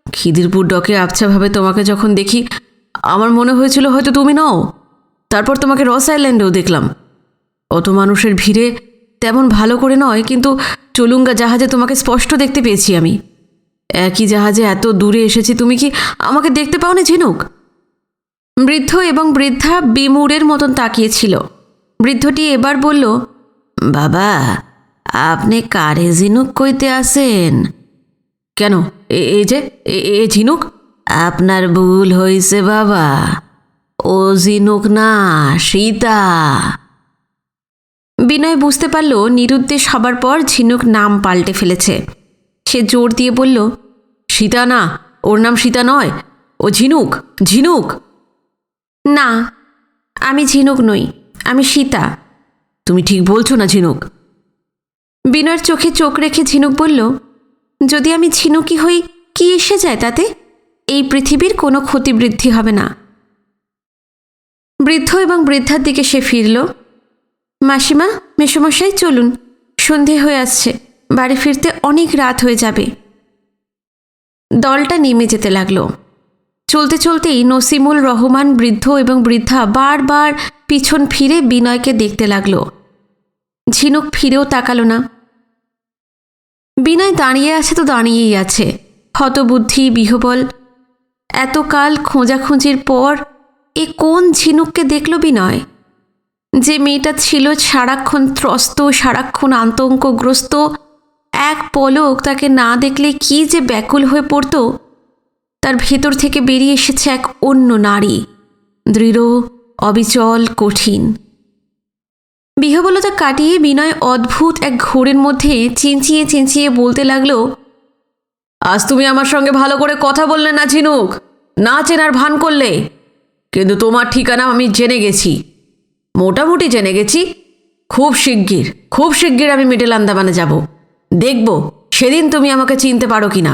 খিদিরপুর ডকে আবছাভাবে তোমাকে যখন দেখি আমার মনে হয়েছিল হয়তো তুমি নও। তারপর তোমাকে রস আইল্যান্ডেও দেখলাম। অত মানুষের ভিড়ে তেমন ভালো করে নয়, কিন্তু চলুঙ্গা জাহাজে তোমাকে স্পষ্ট দেখতে পেয়েছি আমি। একই জাহাজে এত দূরে এসেছি, তুমি কি আমাকে দেখতে পাওনি ঝিনুক? বৃদ্ধ এবং বৃদ্ধা বিমূঢ়ের মতন তাকিয়েছিল। বৃদ্ধটি এবার বলল, বাবা, আপনি কারে ঝিনুক কইতে আসেন? কেন, এই যে এ ঝিনুক? আপনার ভুল হইছে বাবা, ও ঝিনুক না, সীতা। বিনয় বুঝতে পারল নিরুদ্দেশ হবার পর ঝিনুক নাম পাল্টে ফেলেছে। সে জোর দিয়ে বলল, সীতা না, ওর নাম সীতা নয়, ও ঝিনুক, ঝিনুক। না, আমি ঝিনুক নই, আমি সীতা। তুমি ঠিক বলছো না ঝিনুক? বিনয়ের চোখে চোখ রেখে ঝিনুক বলল, যদি আমি ঝিনুকি হই কি এসে যায় তাতে? এই পৃথিবীর কোনো ক্ষতিবৃদ্ধি হবে না। বৃদ্ধ এবং বৃদ্ধার দিকে সে ফিরল। মাসিমা, মেসোমশাই চলুন, সন্ধে হয়ে আসছে, বাড়ি ফিরতে অনেক রাত হয়ে যাবে। দলটা নেমে যেতে লাগলো। চলতে চলতেই নসিমুল রহমান বৃদ্ধ এবং বৃদ্ধা বারবার পিছন ফিরে বিনয়কে দেখতে লাগলো। ঝিনুক ফিরেও তাকালো না। বিনয় দাঁড়িয়ে আছে তো দাঁড়িয়েই আছে, হতবুদ্ধি বিহবল। এতকাল খোঁজাখুঁজির পর এ কোন ঝিনুককে দেখল বিনয়? যে মেয়েটা ছিল সারাক্ষণ ত্রস্ত, সারাক্ষণ আতঙ্কগ্রস্ত, এক পলক তাকে না দেখলে কি যে ব্যাকুল হয়ে পড়ত। তার ভেতর থেকে বেরিয়ে এসেছে এক অন্য নারী, দৃঢ়, অবিচল, কঠিন। বিহবলতা কাটিয়ে বিনয় অদ্ভুত এক ঘোরের মধ্যে চেঁচিয়ে চেঁচিয়ে বলতে লাগলো, আজ তুমি আমার সঙ্গে ভালো করে কথা বললে না ঝিনুক, না চেনার ভান করলে। কিন্তু তোমার ঠিকানা আমি জেনে গেছি, মোটামুটি জেনে গেছি। খুব শিগগির আমি মিডল আন্দামানে যাব। দেখব সেদিন তুমি আমাকে চিনতে পারো কিনা।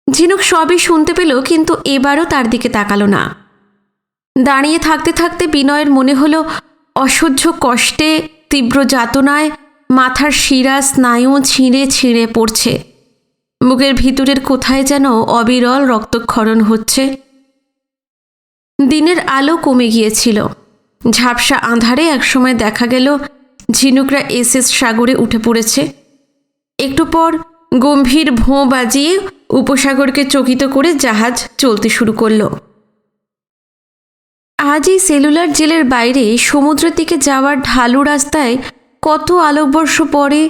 ঝিনুক সবই শুনতে পেল, কিন্তু এবারও তার দিকে তাকালো না। দাঁড়িয়ে থাকতে থাকতে বিনয়ের মনে হলো অসহ্য কষ্টে, তীব্র যাতনায় মাথার শিরা স্নায়ু ছিঁড়ে ছিঁড়ে পড়ছে। বুকের ভিতরের কোথায় যেন অবিরল রক্তক্ষরণ হচ্ছে। দিনের আলো কমে গিয়েছিল। ঝাপসা আঁধারে একসময় দেখা গেল ঝিনুকরা এসএস সাগরে উঠে পড়েছে। একটু পর গম্ভীর ভোঁ বাজিয়ে উপসাগরকে চকিত করে জাহাজ চলতে শুরু করল। আজ এই সেলুলার জেলের বাইরে সমুদ্রের দিকে যাওয়ার ঢালু রাস্তায় কত আলোকবর্ষ পরে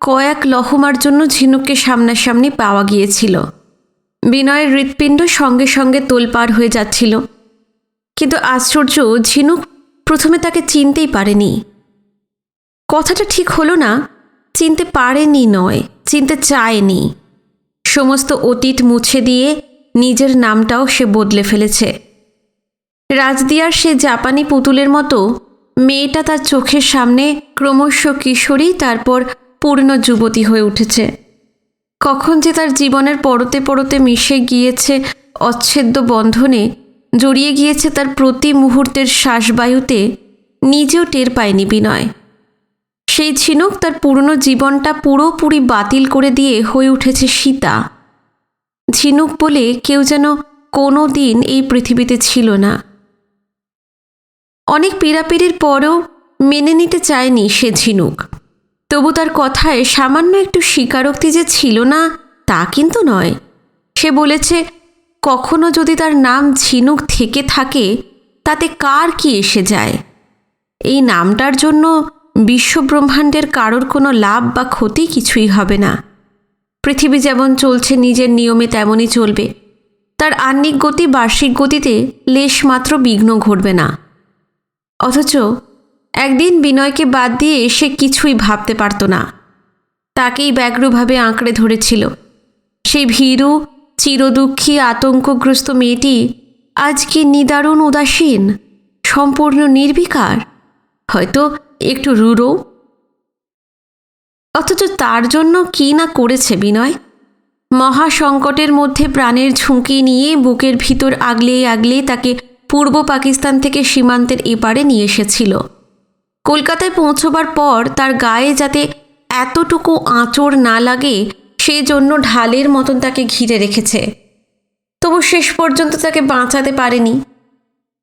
কয়েক লহমার জন্য ঝিনুককে সামনাসামনি পাওয়া গিয়েছিল। বিনয়ের হৃৎপিণ্ড সঙ্গে সঙ্গে তোলপাড় হয়ে যাচ্ছিল। কিন্তু আশ্চর্য, ঝিনুক প্রথমে তাকে চিনতেই পারেনি। কথাটা ঠিক হলো না, চিনতে পারেনি নয়, চিনতে চায়নি। সমস্ত অতীত মুছে দিয়ে নিজের নামটাও সে বদলে ফেলেছে। রাজদিয়ার সে জাপানি পুতুলের মতো মেয়েটা তার চোখের সামনে ক্রমশ কিশোরী, তারপর পূর্ণ যুবতী হয়ে উঠেছে। কখন যে তার জীবনের পরতে পরতে মিশে গিয়েছে অচ্ছেদ্য বন্ধনে, জড়িয়ে গিয়েছে তার প্রতি মুহূর্তের শ্বাসবায়ুতে, নিজেও টের পায়নি বিনয়। সেই ঝিনুক তার পুরনো জীবনটা পুরোপুরি বাতিল করে দিয়ে হয়ে উঠেছে সীতা। ঝিনুক বলে কেউ যেন কোনো দিন এই পৃথিবীতে ছিল না। অনেক পীড়াপিড়ির পরও মেনে নিতে চায়নি সে ঝিনুক। তবু তার কথায় সামান্য একটু স্বীকারোক্তি যে ছিল না তা কিন্তু নয়। সে বলেছে, কখনো যদি তার নাম ঝিনুক থেকে থাকে তাতে কার কি এসে যায়? এই নামটার জন্য বিশ্বব্রহ্মাণ্ডের কারোর কোনো লাভ বা ক্ষতি কিছুই হবে না। পৃথিবী যেমন চলছে নিজের নিয়মে তেমনই চলবে। তার আহ্নিক গতি বার্ষিক গতিতে লেশমাত্র বিঘ্ন ঘটবে না। অথচ একদিন বিনয়কে বাদ দিয়ে সে কিছুই ভাবতে পারত না। তাকেই ব্যগ্রভাবে আঁকড়ে ধরেছিল। সেই ভীরু চিরদুঃখী আতঙ্কগ্রস্ত মেয়েটি আজ কি নিদারুণ উদাসীন, সম্পূর্ণ নির্বিকার, হয়তো একটু রূঢ়। অথচ তার জন্য কি না করেছে বিনয়। মহা সংকটের মধ্যে প্রাণের ঝুঁকি নিয়ে বুকের ভিতর আগলে আগলে তাকে পূর্ব পাকিস্তান থেকে সীমান্তের এপারে নিয়ে এসেছিল। কলকাতায় পৌঁছবার পর তার গায়ে যাতে এতটুকু আঁচড় না লাগে সেই জন্য ঢালের মতন তাকে ঘিরে রেখেছে। তবু শেষ পর্যন্ত তাকে বাঁচাতে পারেনি।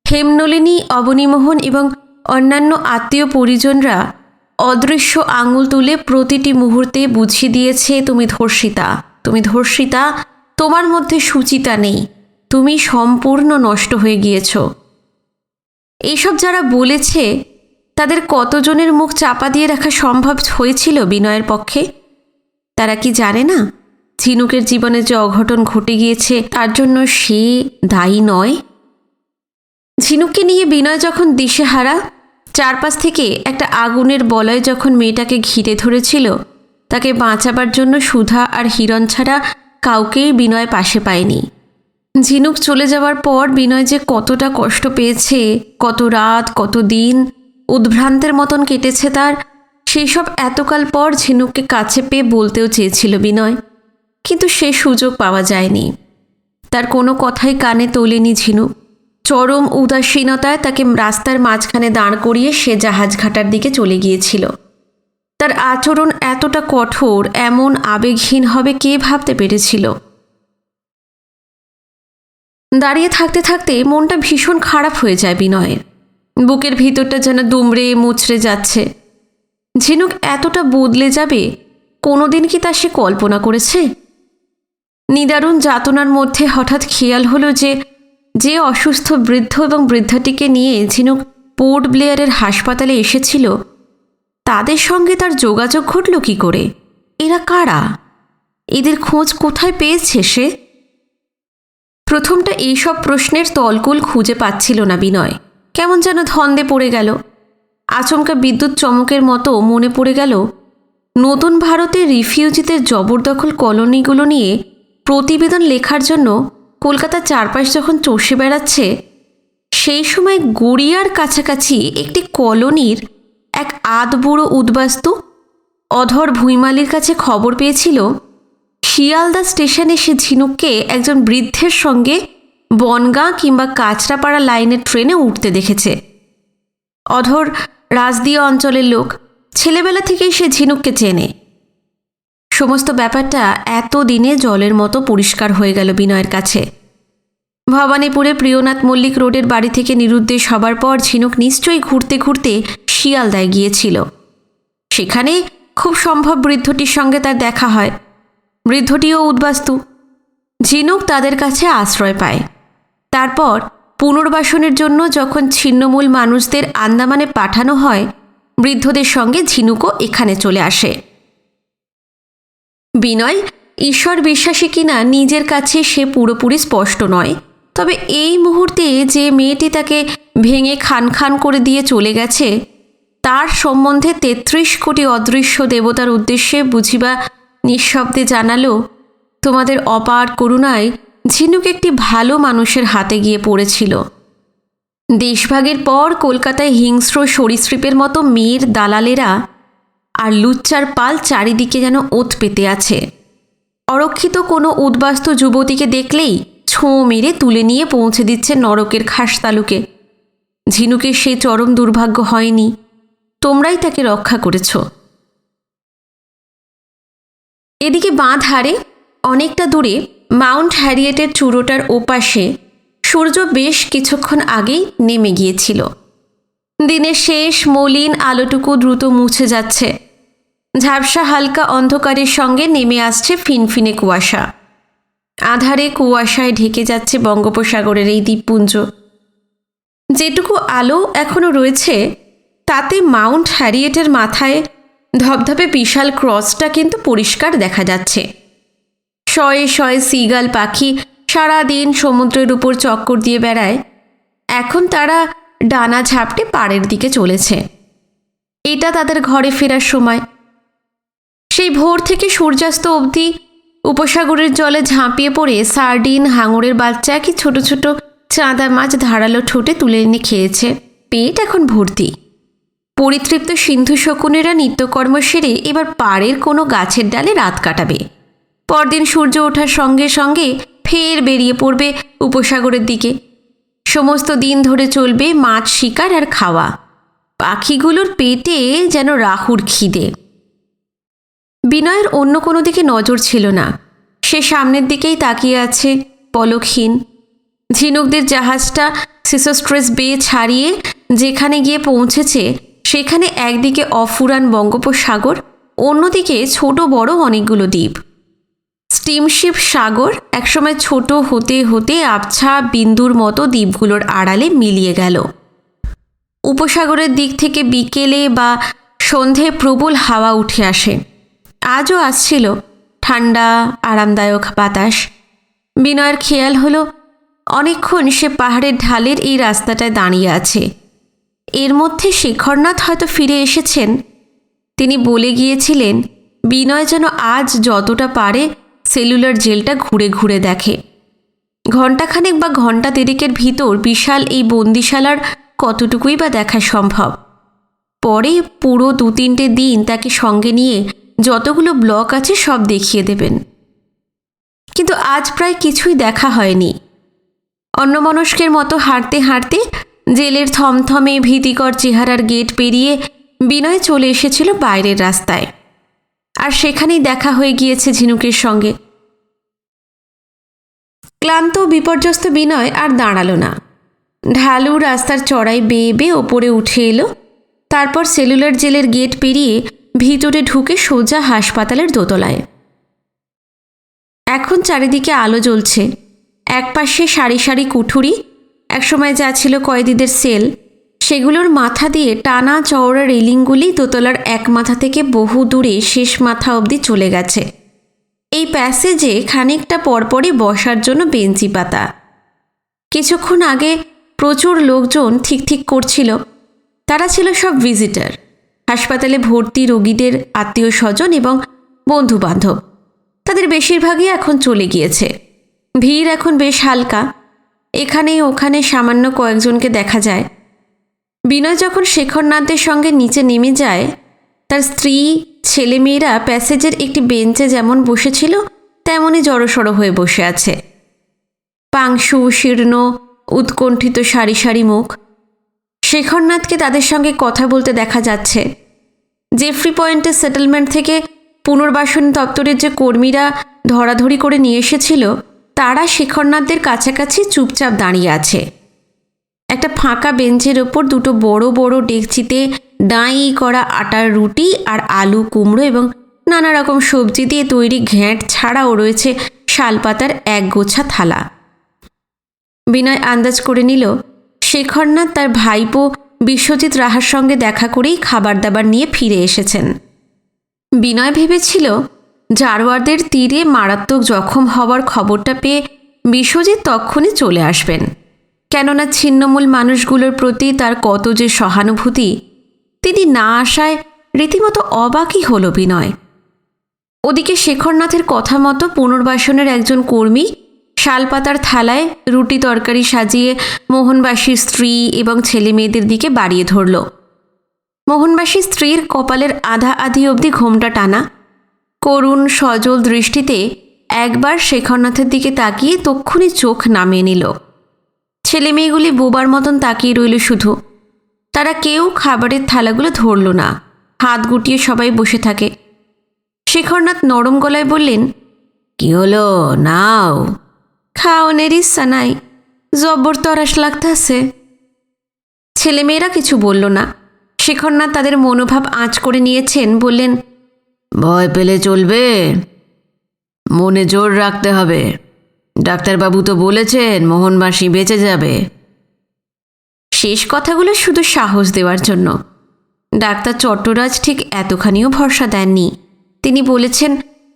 হেমনলিনী, অবনীমোহন এবং অন্যান্য আত্মীয় পরিজনরা অদৃশ্য আঙুল তুলে প্রতিটি মুহূর্তে বুঝিয়ে দিয়েছে, তুমি ধর্ষিতা, তুমি ধর্ষিতা, তোমার মধ্যে সুচিতা নেই, তুমি সম্পূর্ণ নষ্ট হয়ে গিয়েছ। এইসব যারা বলেছে তাদের কতজনের মুখ চাপা দিয়ে রাখা সম্ভব হয়েছিল বিনয়ের পক্ষে? তারা কি জানে না ঝিনুকের জীবনে যে অঘটন ঘটে গিয়েছে তার জন্য সে দায়ী নয়? ঝিনুককে নিয়ে বিনয় যখন দিশেহারা, চারপাশ থেকে একটা আগুনের বলয় যখন মেয়েটাকে ঘিরে ধরেছিল, তাকে বাঁচাবার জন্য সুধা আর হিরণ ছাড়া কাউকেই বিনয় পাশে পায়নি। ঝিনুক চলে যাওয়ার পর বিনয় যে কতটা কষ্ট পেয়েছে, কত রাত, কত দিন উদ্ভ্রান্তের মতন কেটেছে তার, সেই সব এতকাল পর ঝিনুককে কাছে পেয়ে বলতেও চেয়েছিল বিনয়, কিন্তু সে সুযোগ পাওয়া যায়নি। তার কোনো কথাই কানে তোলেনি ঝিনুক। চরম উদাসীনতায় তাকে রাস্তার মাঝখানে দাঁড় করিয়ে সে জাহাজঘাটার দিকে চলে গিয়েছিল। তার আচরণ এতটা কঠোর, এমন আবেগহীন হবে কে ভাবতে পেরেছিল? দাঁড়িয়ে থাকতে থাকতে মনটা ভীষণ খারাপ হয়ে যায় বিনয়ের। বুকের ভিতরটা যেন দুমড়ে মুচড়ে যাচ্ছে। ঝিনুক এতটা বদলে যাবে কোনোদিন কি তা সে কল্পনা করেছে? নিদারুণ যাতনার মধ্যে হঠাৎ খেয়াল হলো যে অসুস্থ বৃদ্ধ এবং বৃদ্ধাটিকে নিয়ে ঝিনুক পোর্ট ব্লেয়ারের হাসপাতালে এসেছিল, তাদের সঙ্গে তার যোগাযোগ ঘটল কি করে? এরা কারা? এদের খোঁজ কোথায় পেয়েছে সে? প্রথমটা এইসব প্রশ্নের তলকুল খুঁজে পাচ্ছিল না বিনয়। কেমন যেন ধন্দে পড়ে গেল। আচমকা বিদ্যুৎ চমকের মতো মনে পড়ে গেল নতুন ভারতের রিফিউজিদের জবরদখল কলোনিগুলো নিয়ে প্রতিবেদন লেখার জন্য কলকাতার চারপাশ যখন চষে বেড়াচ্ছে, সেই সময় গড়িয়ার কাছাকাছি একটি কলোনির এক আধবুড়ো উদ্বাস্তু অধর ভুঁইমালির কাছে খবর পেয়েছিল শিয়ালদা স্টেশনে সে ঝিনুককে একজন বৃদ্ধের সঙ্গে বনগাঁ কিংবা কাঁচরাপাড়া লাইনের ট্রেনে উঠতে দেখেছে। অধর রাজদিয়া অঞ্চলের লোক, ছেলেবেলা থেকেই সে ঝিনুককে চেনে। সমস্ত ব্যাপারটা এতদিনে জলের মতো পরিষ্কার হয়ে গেল বিনয়ের কাছে। ভবানীপুরে প্রিয়নাথ মল্লিক রোডের বাড়ি থেকে নিরুদ্দেশ হবার পর ঝিনুক নিশ্চয়ই ঘুরতে ঘুরতে শিয়ালদায় গিয়েছিল। সেখানে খুব সম্ভব বৃদ্ধটির সঙ্গে তার দেখা হয়। বৃদ্ধটিও উদ্বাস্তু। ঝিনুক তাদের কাছে আশ্রয় পায়। তারপর পুনর্বাসনের জন্য যখন ছিন্নমূল মানুষদের আন্দামানে পাঠানো হয়, বৃদ্ধদের সঙ্গে ঝিনুকও এখানে চলে আসে। বিনয় ঈশ্বর বিশ্বাসী কিনা নিজের কাছে সে পুরোপুরি স্পষ্ট নয়, তবে এই মুহূর্তে যে মেয়েটি তাকে ভেঙে খান খান করে দিয়ে চলে গেছে, তার সম্বন্ধে ৩৩ কোটি অদৃশ্য দেবতার উদ্দেশ্যে বুঝিবা নিঃশব্দে জানালো, তোমাদের অপার করুণায় ঝিনুক একটি ভালো মানুষের হাতে গিয়ে পড়েছিল। দেশভাগের পর কলকাতায় হিংস্র সরীসৃপের মতো মেয়ের দালালেরা আর লুচ্চার পাল চারিদিকে যেন ওত পেতে আছে। অরক্ষিত কোনো উদ্বাস্তু যুবতীকে দেখলেই ছোঁ মেরে তুলে নিয়ে পৌঁছে দিচ্ছে নরকের খাসতালুকে। ঝিনুকের সেই চরম দুর্ভাগ্য হয়নি, তোমরাই তাকে রক্ষা করেছ। এদিকে বাঁ ধারে অনেকটা দূরে মাউন্ট হ্যারিয়েটের চূড়োটার ওপাশে সূর্য বেশ কিছুক্ষণ আগেই নেমে গিয়েছিল। দিনের শেষ মলিন আলোটুকু দ্রুত মুছে যাচ্ছে। ঝাপসা হালকা অন্ধকারের সঙ্গে নেমে আসছে ফিনফিনে কুয়াশা। আধারে কুয়াশায় ঢেকে যাচ্ছে বঙ্গোপসাগরের এই দ্বীপপুঞ্জ। যেটুকু আলো এখনো রয়েছে তাতে মাউন্ট হ্যারিয়েটের মাথায় ধবধবে বিশাল ক্রসটা কিন্তু পরিষ্কার দেখা যাচ্ছে। শয়ে শয়ে সিগাল পাখি সারাদিন সমুদ্রের উপর চক্কর দিয়ে বেড়ায়। এখন তারা ডানা ঝাপটে পাড়ের দিকে চলেছে। এটা তাদের ঘরে ফেরার সময়। সেই ভোর থেকে সূর্যাস্ত অবধি উপসাগরের জলে ঝাঁপিয়ে পড়ে সার্ডিন, হাঙরের বাচ্চা কি ছোট ছোট চাঁদা মাছ ধারালো ঠোঁটে তুলে এনে খেয়েছে। পেট এখন ভর্তি। পরিতৃপ্ত সিন্ধু শকুনেরা নিত্যকর্ম সেরে এবার পাড়ের কোনো গাছের ডালে রাত কাটাবে। পরদিন সূর্য ওঠার সঙ্গে সঙ্গে ফের বেরিয়ে পড়বে উপসাগরের দিকে। সমস্ত দিন ধরে চলবে মাছ শিকার আর খাওয়া। পাখিগুলোর পেটে যেন রাহুর খিদে। বিনয়ের অন্য কোনো দিকে নজর ছিল না। সে সামনের দিকেই তাকিয়ে আছে, পলকহীন। ঝিনুকদের জাহাজটা সিসোস্ট্রেস বে ছাড়িয়ে যেখানে গিয়ে পৌঁছেছে সেখানে একদিকে অফুরান বঙ্গোপসাগর, অন্যদিকে ছোট বড় অনেকগুলো দ্বীপ। স্টিমশিপ সাগর একসময় ছোট হতে হতে আবছা বিন্দুর মতো দ্বীপগুলোর আড়ালে মিলিয়ে গেল। উপসাগরের দিক থেকে বিকেলে বা সন্ধে প্রবল হাওয়া উঠে আসে। আজও আসছিল ঠান্ডা আরামদায়ক বাতাস। বিনয়ের খেয়াল হলো অনেকক্ষণ সে পাহাড়ের ঢালের এই রাস্তাটায় দাঁড়িয়ে আছে। এর মধ্যে শেখরনাথ হয়তো ফিরে এসেছেন। তিনি বলে গিয়েছিলেন বিনয় যেন আজ যতটা পারে সেলুলার জেলটা ঘুরে ঘুরে দেখে। ঘণ্টাখানেক বা ঘণ্টা দেড়েকের ভিতর বিশাল এই বন্দিশালার কতটুকুই বা দেখা সম্ভব। পরে পুরো 2-3টে দিন তাকে সঙ্গে নিয়ে যতগুলো ব্লক আছে সব দেখিয়ে দেবেন। কিন্তু আজ প্রায় কিছুই দেখা হয়নি। অন্যমনস্কের মতো হাঁটতে হাঁটতে জেলের থমথমে ভীতিকর চেহারার গেট পেরিয়ে বিনয় চলে এসেছিল বাইরের রাস্তায়। আর সেখানেই দেখা হয়ে গিয়েছে ঝিনুকের সঙ্গে। ক্লান্ত বিপর্যস্ত বিনয় আর দাঁড়ালো না। ঢালু রাস্তার চড়াই বেয়ে বেয়ে ওপরে উঠে এলো। তারপর সেলুলার জেলের গেট পেরিয়ে ভিতরে ঢুকে সোজা হাসপাতালের দোতলায়। এখন চারিদিকে আলো জ্বলছে। একপাশে সারি সারি কুঠুরি, একসময় যা ছিল কয়েদিদের সেল, সেগুলোর মাথা দিয়ে টানা চওড়া রেলিংগুলি দোতলার এক মাথা থেকে বহু দূরে শেষ মাথা অবধি চলে গেছে। এই প্যাসেজে খানিকটা পরপরই বসার জন্য বেঞ্চি পাতা। কিছুক্ষণ আগে প্রচুর লোকজন ঠিক ঠিক করছিল। তারা ছিল সব ভিজিটার, হাসপাতালে ভর্তি রোগীদের আত্মীয় স্বজন এবং বন্ধুবান্ধব। তাদের বেশিরভাগই এখন চলে গিয়েছে। ভিড় এখন বেশ হালকা। এখানে ওখানে সামান্য কয়েকজনকে দেখা যায়। বিনয় যখন শেখরনাথদের সঙ্গে নিচে নেমে যায়, তার স্ত্রী ছেলেমেয়েরা প্যাসেজের একটি বেঞ্চে যেমন বসেছিল তেমনই জড়সড় হয়ে বসে আছে। পাংশু, শীর্ণ, উৎকণ্ঠিত সারি সারি মুখ। শেখরনাথকে তাদের সঙ্গে কথা বলতে দেখা যাচ্ছে। জেফ্রি পয়েন্টের সেটেলমেন্ট থেকে পুনর্বাসন দপ্তরের যে কর্মীরা ধরাধরি করে নিয়ে এসেছিল, তারা শেখরনাথদের কাছাকাছি চুপচাপ দাঁড়িয়ে আছে। একটা ফাঁকা বেঞ্চের ওপর দুটো বড় বড় ডেকচিতে ডাঁই করা আটার রুটি আর আলু, কুমড়ো এবং নানা রকম সবজি দিয়ে তৈরি ঘ্যাঁট ছাড়াও রয়েছে শালপাতার এক গোছা থালা। বিনয় আন্দাজ করে নিল শেখরনাথ তার ভাইপো বিশ্বজিৎ রাহার সঙ্গে দেখা করেই খাবার দাবার নিয়ে ফিরে এসেছেন। বিনয় ভেবেছিল জারওয়ারদের তীরে মারাত্মক জখম হওয়ার খবরটা পেয়ে বিশ্বজিৎ তক্ষুনি চলে আসবেন। কেননা ছিন্নমূল মানুষগুলোর প্রতি তার কত যে সহানুভূতি, তিনি না আসায় রীতিমতো অবাকই হল বিনয়। ওদিকে শেখরনাথের কথা মতো পুনর্বাসনের একজন কর্মী শালপাতার থালায় রুটি তরকারি সাজিয়ে মোহনবাসীর স্ত্রী এবং ছেলে মেয়েদের দিকে বাড়িয়ে ধরল। মোহনবাসীর স্ত্রীর কপালের আধা আধি অবধি ঘোমটা টানা। করুণ সজল দৃষ্টিতে একবার শেখরনাথের দিকে তাকিয়ে তক্ষুনি চোখ নামিয়ে নিল। ছেলে মেয়েগুলি বোবার মতন তাকিয়ে রইল শুধু। তারা কেউ খাবারের থালাগুলো ধরল না, হাত গুটিয়ে সবাই বসে থাকে। শেখরনাথ নরম গলায় বললেন, কি হলো, নাও। খাওয়ানোর ইচ্ছা নাই, জব্বর তরাস লাগতেছে। ছেলেমেয়েরা কিছু বলল না। শেখরনাথ তাদের মনোভাব আঁচ করে নিয়েছেন, বললেন, ভয় পেলে চলবে, মনে জোর রাখতে হবে। ডাক্তারবাবু তো বলেছেন মোহনবাসী বেঁচে যাবে। শেষ কথাগুলো শুধু সাহস দেওয়ার জন্য। ডাক্তার চট্টরাজ ঠিক এতখানিও ভরসা দেননি। তিনি বলেছেন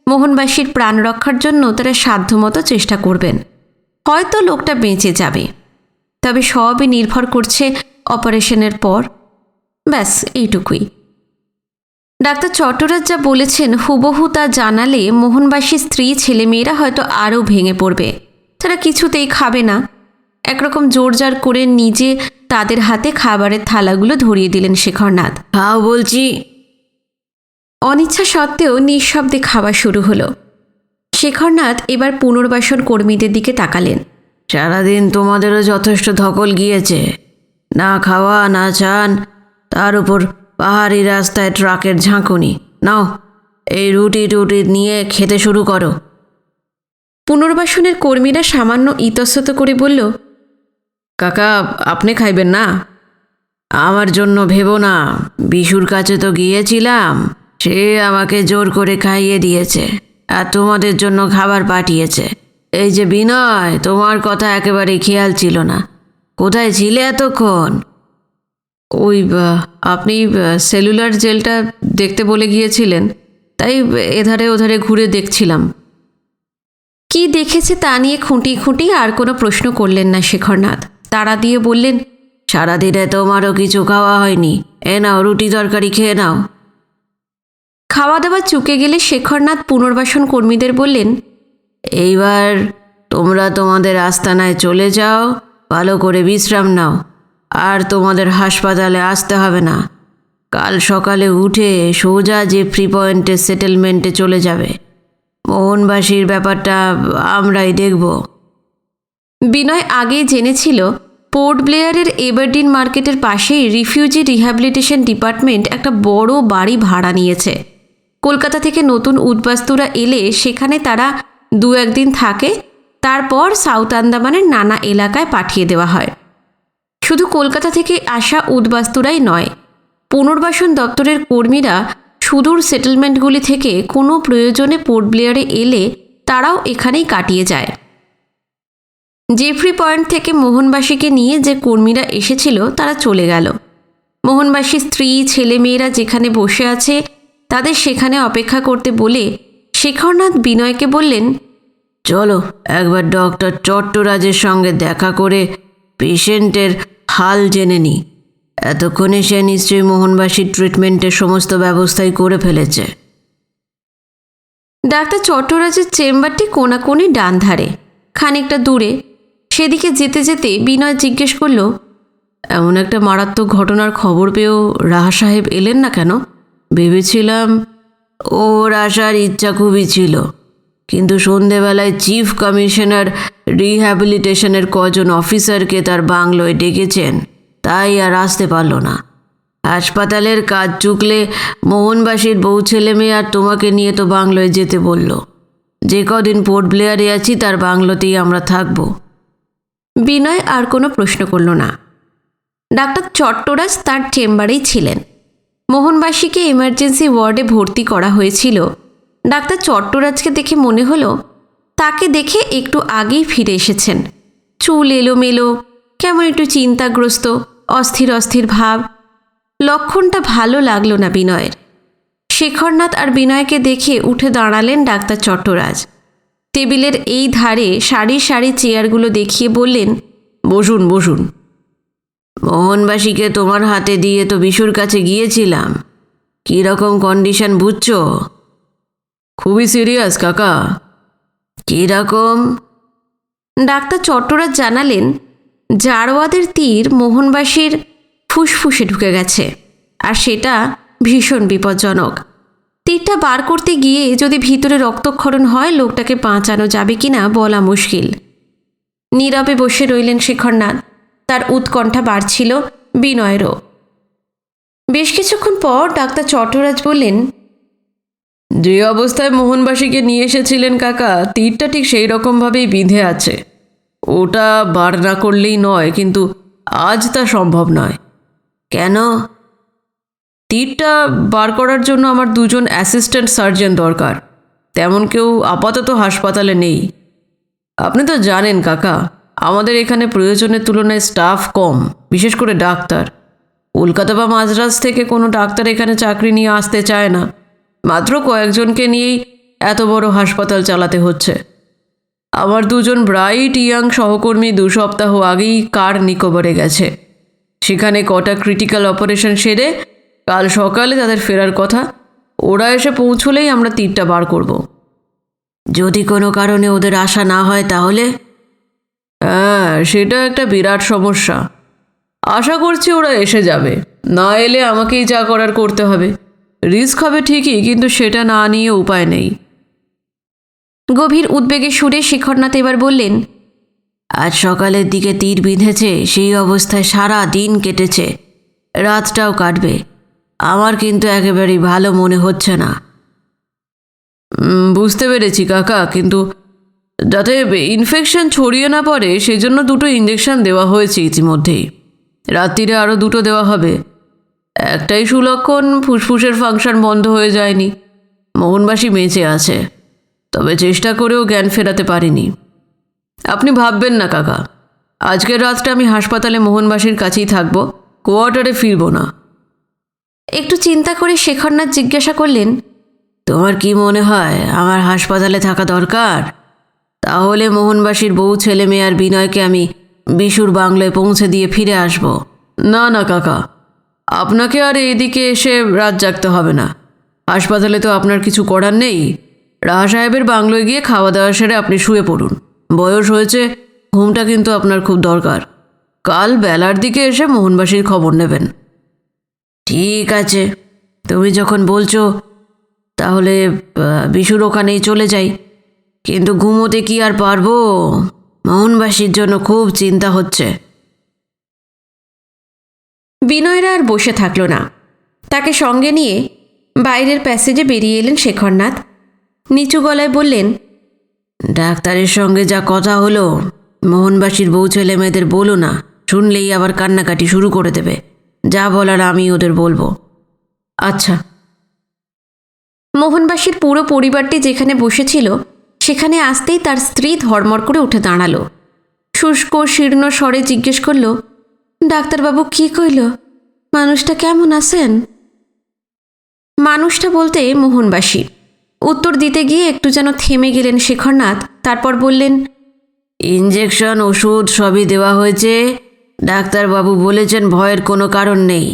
মোহনবাসীর প্রাণ রক্ষার জন্য তারা সাধ্যমতো চেষ্টা করবেন। হয়তো লোকটা বেঁচে যাবে, তবে সবই নির্ভর করছে অপারেশনের পর। ব্যাস এইটুকুই। ডাক্তার চট্টরাজ যা বলেছেন হুবহু তা জানালে মোহনবাসীর স্ত্রী ছেলেমেয়েরা হয়তো আরও ভেঙে পড়বে। তারা কিছুতেই খাবে না। একরকম জোরজার করে নিজে তাদের হাতে খাবারের থালাগুলো ধরিয়ে দিলেন শেখরনাথ। খাও বলছি। অনিচ্ছা সত্ত্বেও নিঃশব্দে খাওয়া শুরু হলো। শেখরনাথ এবার পুনর্বাসন কর্মীদের দিকে তাকালেন। সারাদিন তোমাদেরও যথেষ্ট ধকল গিয়েছে, না খাওয়া না চান, তার উপর পাহাড়ি রাস্তায় ট্রাকের ঝাঁকুনি। নাও, এই রুটি টুটি নিয়ে খেতে শুরু করো। পুনর্বাসনের কর্মীরা সামান্য ইতস্তত করে বলল, কাকা, আপনি খাইবেন না? আমার জন্য ভেবো না, বিশুর কাছে তো গিয়েছিলাম, সে আমাকে জোর করে খাইয়ে দিয়েছে আর তোমাদের জন্য খাবার পাঠিয়েছে। এই যে বিনয়, তোমার কথা একেবারে খেয়াল ছিল না। কোথায় ছিলে এতক্ষণ? ওই আপনি সেলুলার জেলটা দেখতে বলে গিয়েছিলেন, তাই এধারে ওধারে ঘুরে দেখছিলাম। কি দেখেছে তা নিয়ে খুঁটি খুঁটি আর কোনো প্রশ্ন করলেন না শেখরনাথ। তাড়া দিয়ে বললেন, সারাদিনে তোমারও কিছু খাওয়া হয়নি, এ নাও রুটি তরকারি খেয়ে নাও। খাওয়া দাওয়া চুকে গেলে শেখরনাথ পুনর্বাসন কর্মীদের বললেন, এইবার তোমরা তোমাদের আস্তানায় চলে যাও, ভালো করে বিশ্রাম নাও, আর তোমাদের হাসপাতালে আসতে হবে না। কাল সকালে উঠে সোজা জেফ্রি পয়েন্টের সেটেলমেন্টে চলে যাবে। মোহনবাসীর ব্যাপারটা আমরাই দেখব। বিনয় আগেই জেনেছিল পোর্ট ব্লেয়ারের এভারডিন মার্কেটের পাশেই রিফিউজি রিহ্যাবিলিটেশন ডিপার্টমেন্ট একটা বড় বাড়ি ভাড়া নিয়েছে। কলকাতা থেকে নতুন উদ্বাস্তুরা এলে সেখানে তারা 2-1 দিন থাকে, তারপর সাউথ আন্দামানের নানা এলাকায় পাঠিয়ে দেওয়া হয়। শুধু কলকাতা থেকে আসা উদ্বাস্তুরাই নয়, পুনর্বাসন দপ্তরের কর্মীরা সুদূর সেটেলমেন্টগুলি থেকে কোনো প্রয়োজনে পোর্ট ব্লেয়ারে এলে তারাও এখানেই কাটিয়ে যায়। জেফ্রি পয়েন্ট থেকে মোহনবাসীকে নিয়ে যে কর্মীরা এসেছিল তারা চলে গেল। মোহনবাসীর স্ত্রী ছেলেমেয়েরা যেখানে বসে আছে তাদের সেখানে অপেক্ষা করতে বলে শেখরনাথ বিনয়কে বললেন, চলো একবার ডক্টর চট্টরাজের সঙ্গে দেখা করে পেশেন্টের হাল জেনে নিই। এতক্ষণে সে নিশ্চয়ই মোহনবাসীর ট্রিটমেন্টের সমস্ত ব্যবস্থাই করে ফেলেছে। ডাক্তার চট্টরাজের চেম্বারটি কোনাকুনি ডান ধারে, খানিকটা দূরে। সেদিকে যেতে যেতে বিনয় জিজ্ঞেস করল, এমন একটা মারাত্মক ঘটনার খবর পেয়েও রাহা সাহেব এলেন না কেন? ভেবেছিলাম ওর আসার ইচ্ছা খুবই ছিল, কিন্তু সন্ধেবেলায় চিফ কমিশনার রিহ্যাবিলিটেশনের কজন অফিসারকে তার বাংলোয় ডেকেছেন, তাই আর আসতে পারল না। হাসপাতালের কাজ চুকলে মোহনবাসীর বউ ছেলে মেয়ে আর তোমাকে নিয়ে তো বাংলোয় যেতে বলল। যে কদিন পোর্ট ব্লেয়ারে আছি তার বাংলোতেই আমরা থাকব। বিনয় আর কোনো প্রশ্ন করল না। ডাক্তার চট্টরাজ তার চেম্বারেই ছিলেন। মোহনবাসীকে এমার্জেন্সি ওয়ার্ডে ভর্তি করা হয়েছিল। ডাক্তার চট্টরাজকে দেখে মনে হলো তাকে দেখে একটু আগেই ফিরে এসেছেন। চুল এলোমেলো, কেমন একটু চিন্তাগ্রস্ত, অস্থির অস্থির ভাব। লক্ষণটা ভালো লাগলো না বিনয়ের। শেখরনাথ আর বিনয়কে দেখে উঠে দাঁড়ালেন ডাক্তার চট্টরাজ। টেবিলের এই ধারে সারি সারি চেয়ারগুলো দেখিয়ে বললেন, বসুন বসুন। মোহনবাসীকে তোমার হাতে দিয়ে তো বিশুর কাছে গিয়েছিলাম। কী রকম কন্ডিশন বুঝছো? খুবই সিরিয়াস কাকা। কী রকম? ডাক্তার চট্টরাজ জানালেন, জারওয়াদের তীর মোহনবাসীর ফুসফুসে ঢুকে গেছে, আর সেটা ভীষণ বিপজ্জনক। তীরটা বার করতে গিয়ে যদি ভিতরে রক্তক্ষরণ হয়, লোকটাকে বাঁচানো যাবে কিনা বলা মুশকিল। নীরবে বসে রইলেন শেখরনাথ। তার উৎকণ্ঠা বাড়ছিল, বিনয়েরও। বেশ কিছুক্ষণ পর ডাক্তার চট্টরাজ বললেন, যে অবস্থায় মোহনবাসীকে নিয়ে এসেছিলেন কাকা, তীরটা ঠিক সেই রকমভাবেই বিঁধে আছে। ওটা বার না করলেই নয়, কিন্তু আজ তা সম্ভব নয়। কেন? তীরটা বার করার জন্য আমার 2জন অ্যাসিস্ট্যান্ট সার্জন দরকার। তেমন কেউ আপাতত হাসপাতালে নেই। আপনি তো জানেন কাকা, আমাদের এখানে প্রয়োজনের তুলনায় স্টাফ কম, বিশেষ করে ডাক্তার। কলকাতা বা মাদ্রাজ থেকে কোনো ডাক্তার এখানে চাকরি নিয়ে আসতে চায় না। মাত্র কয়েকজনকে নিয়েই এত বড় হাসপাতাল চালাতে হচ্ছে। আমার 2জন ব্রাইট ইয়াং সহকর্মী 2 সপ্তাহ আগেই কার নিকোবরে গেছে। সেখানে কটা ক্রিটিক্যাল অপারেশন সেরে কাল সকালে তাদের ফেরার কথা। ওরা এসে পৌঁছলেই আমরা তীরটা বার করব। যদি কোনো কারণে ওদের আশা না হয় তাহলে? হ্যাঁ, সেটা একটা বিরাট সমস্যা। আশা করছি ওরা এসে যাবে, না এলে আমাকেই যা করার করতে হবে। রিস্ক হবে ঠিকই, কিন্তু সেটা না নিয়ে উপায় নেই। গভীর উদ্বেগের সুরে শেখরনাথ এবার বললেন, আজ সকালের দিকে তীর বিঁধেছে, সেই অবস্থায় সারা দিন কেটেছে, রাতটাও কাটবে। আমার কিন্তু একেবারেই ভালো মনে হচ্ছে না। বুঝতে পেরেছি কাকা, কিন্তু যাতে ইনফেকশন ছড়িয়ে না পড়ে সেজন্য 2টো ইঞ্জেকশন দেওয়া হয়েছে ইতিমধ্যেই। রাত্রিরে আরও 2টো দেওয়া হবে। একটাই সুলক্ষণ, ফুসফুসের ফাংশন বন্ধ হয়ে যায়নি, মোহনবাসী বেঁচে আছে, তবে চেষ্টা করেও জ্ঞান ফেরাতে পারিনি। আপনি ভাববেন না কাকা, আজকের রাতটা আমি হাসপাতালে মোহনবাসীর কাছেই থাকবো, কোয়ার্টারে ফিরব না। একটু চিন্তা করে শেখরনাথ জিজ্ঞাসা করলেন, তোমার কি মনে হয় আমার হাসপাতালে থাকা দরকার? তাহলে মোহনবাসীর বউ, ছেলে মেয়ে আর বিনয়কে আমি বিশুর বাংলোয় পৌঁছে দিয়ে ফিরে আসব। না না কাকা, আপনাকে আর এদিকে এসে রাত জাগতে হবে না। হাসপাতালে তো আপনার কিছু করার নেই। রাহা সাহেবের বাংলোয় গিয়ে খাওয়া দাওয়া সেরে আপনি শুয়ে পড়ুন। বয়স হয়েছে, ঘুমটা কিন্তু আপনার খুব দরকার। কাল বেলার দিকে এসে মোহনবাসীর খবর নেবেন। ঠিক আছে, তুমি যখন বলছো তাহলে বিশুর ওখানেই চলে যাই। কিন্তু ঘুমোতে কি আর পারবো? মোহনবাসীর জন্য খুব চিন্তা হচ্ছে। বিনয়রা আর বসে থাকল না। তাকে সঙ্গে নিয়ে বাইরের প্যাসেজে বেরিয়ে এলেন শেখরনাথ। নিচু গলায় বললেন, ডাক্তারের সঙ্গে যা কথা হলো, মোহনবাসীর বউ ছেলে মেয়েদের বলো না, শুনলেই আবার কান্নাকাটি শুরু করে দেবে। যা বলার আমি ওদের বলবো। আচ্ছা। মোহনবাসীর পুরো পরিবারটি যেখানে বসেছিল সেখানে আসতেই তার স্ত্রী ধর্মর করে উঠে দাঁড়ালো। শুষ্ক শীর্ণ স্বরে জিজ্ঞেস করল, ডাক্তারবাবু কি কইল? মানুষটা কেমন আছেন? মানুষটা বলতে মোহনবাসী। উত্তর দিতে গিয়ে একটু যেন থেমে গেলেন শেখরনাথ। তারপর বললেন, ইঞ্জেকশন, ওষুধ সবই দেওয়া হয়েছে। ডাক্তারবাবু বলেছেন ভয়ের কোনো কারণ নেই।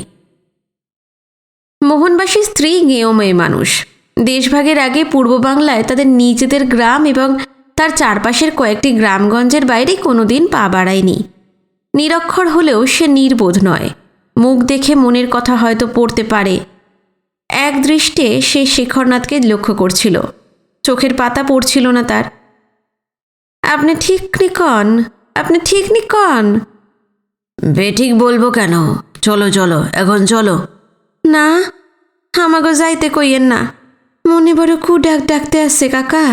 মোহনবাসীর স্ত্রী গেঁয়ো মেয়ে মানুষ। দেশভাগের আগে পূর্ব বাংলায় তাদের নিজেদের গ্রাম এবং তার চারপাশের কয়েকটি গ্রামগঞ্জের বাইরে কোনোদিন পা বাড়ায়নি। নিরক্ষর হলেও সে নির্বোধ নয়। মুখ দেখে মনের কথা হয়তো পড়তে পারে। এক দৃষ্টে সে শেখরনাথকে লক্ষ্য করছিল, চোখের পাতা পড়ছিল না তার। আপনি ঠিক নিকন, আপনি ঠিক নিকন। বেঠিক বলবো কেন? চলো চলো, এখন চলো। না, আমাগো যাইতে কইয়েন না। মনে বড় কু ডাকতে আসছে কাকা।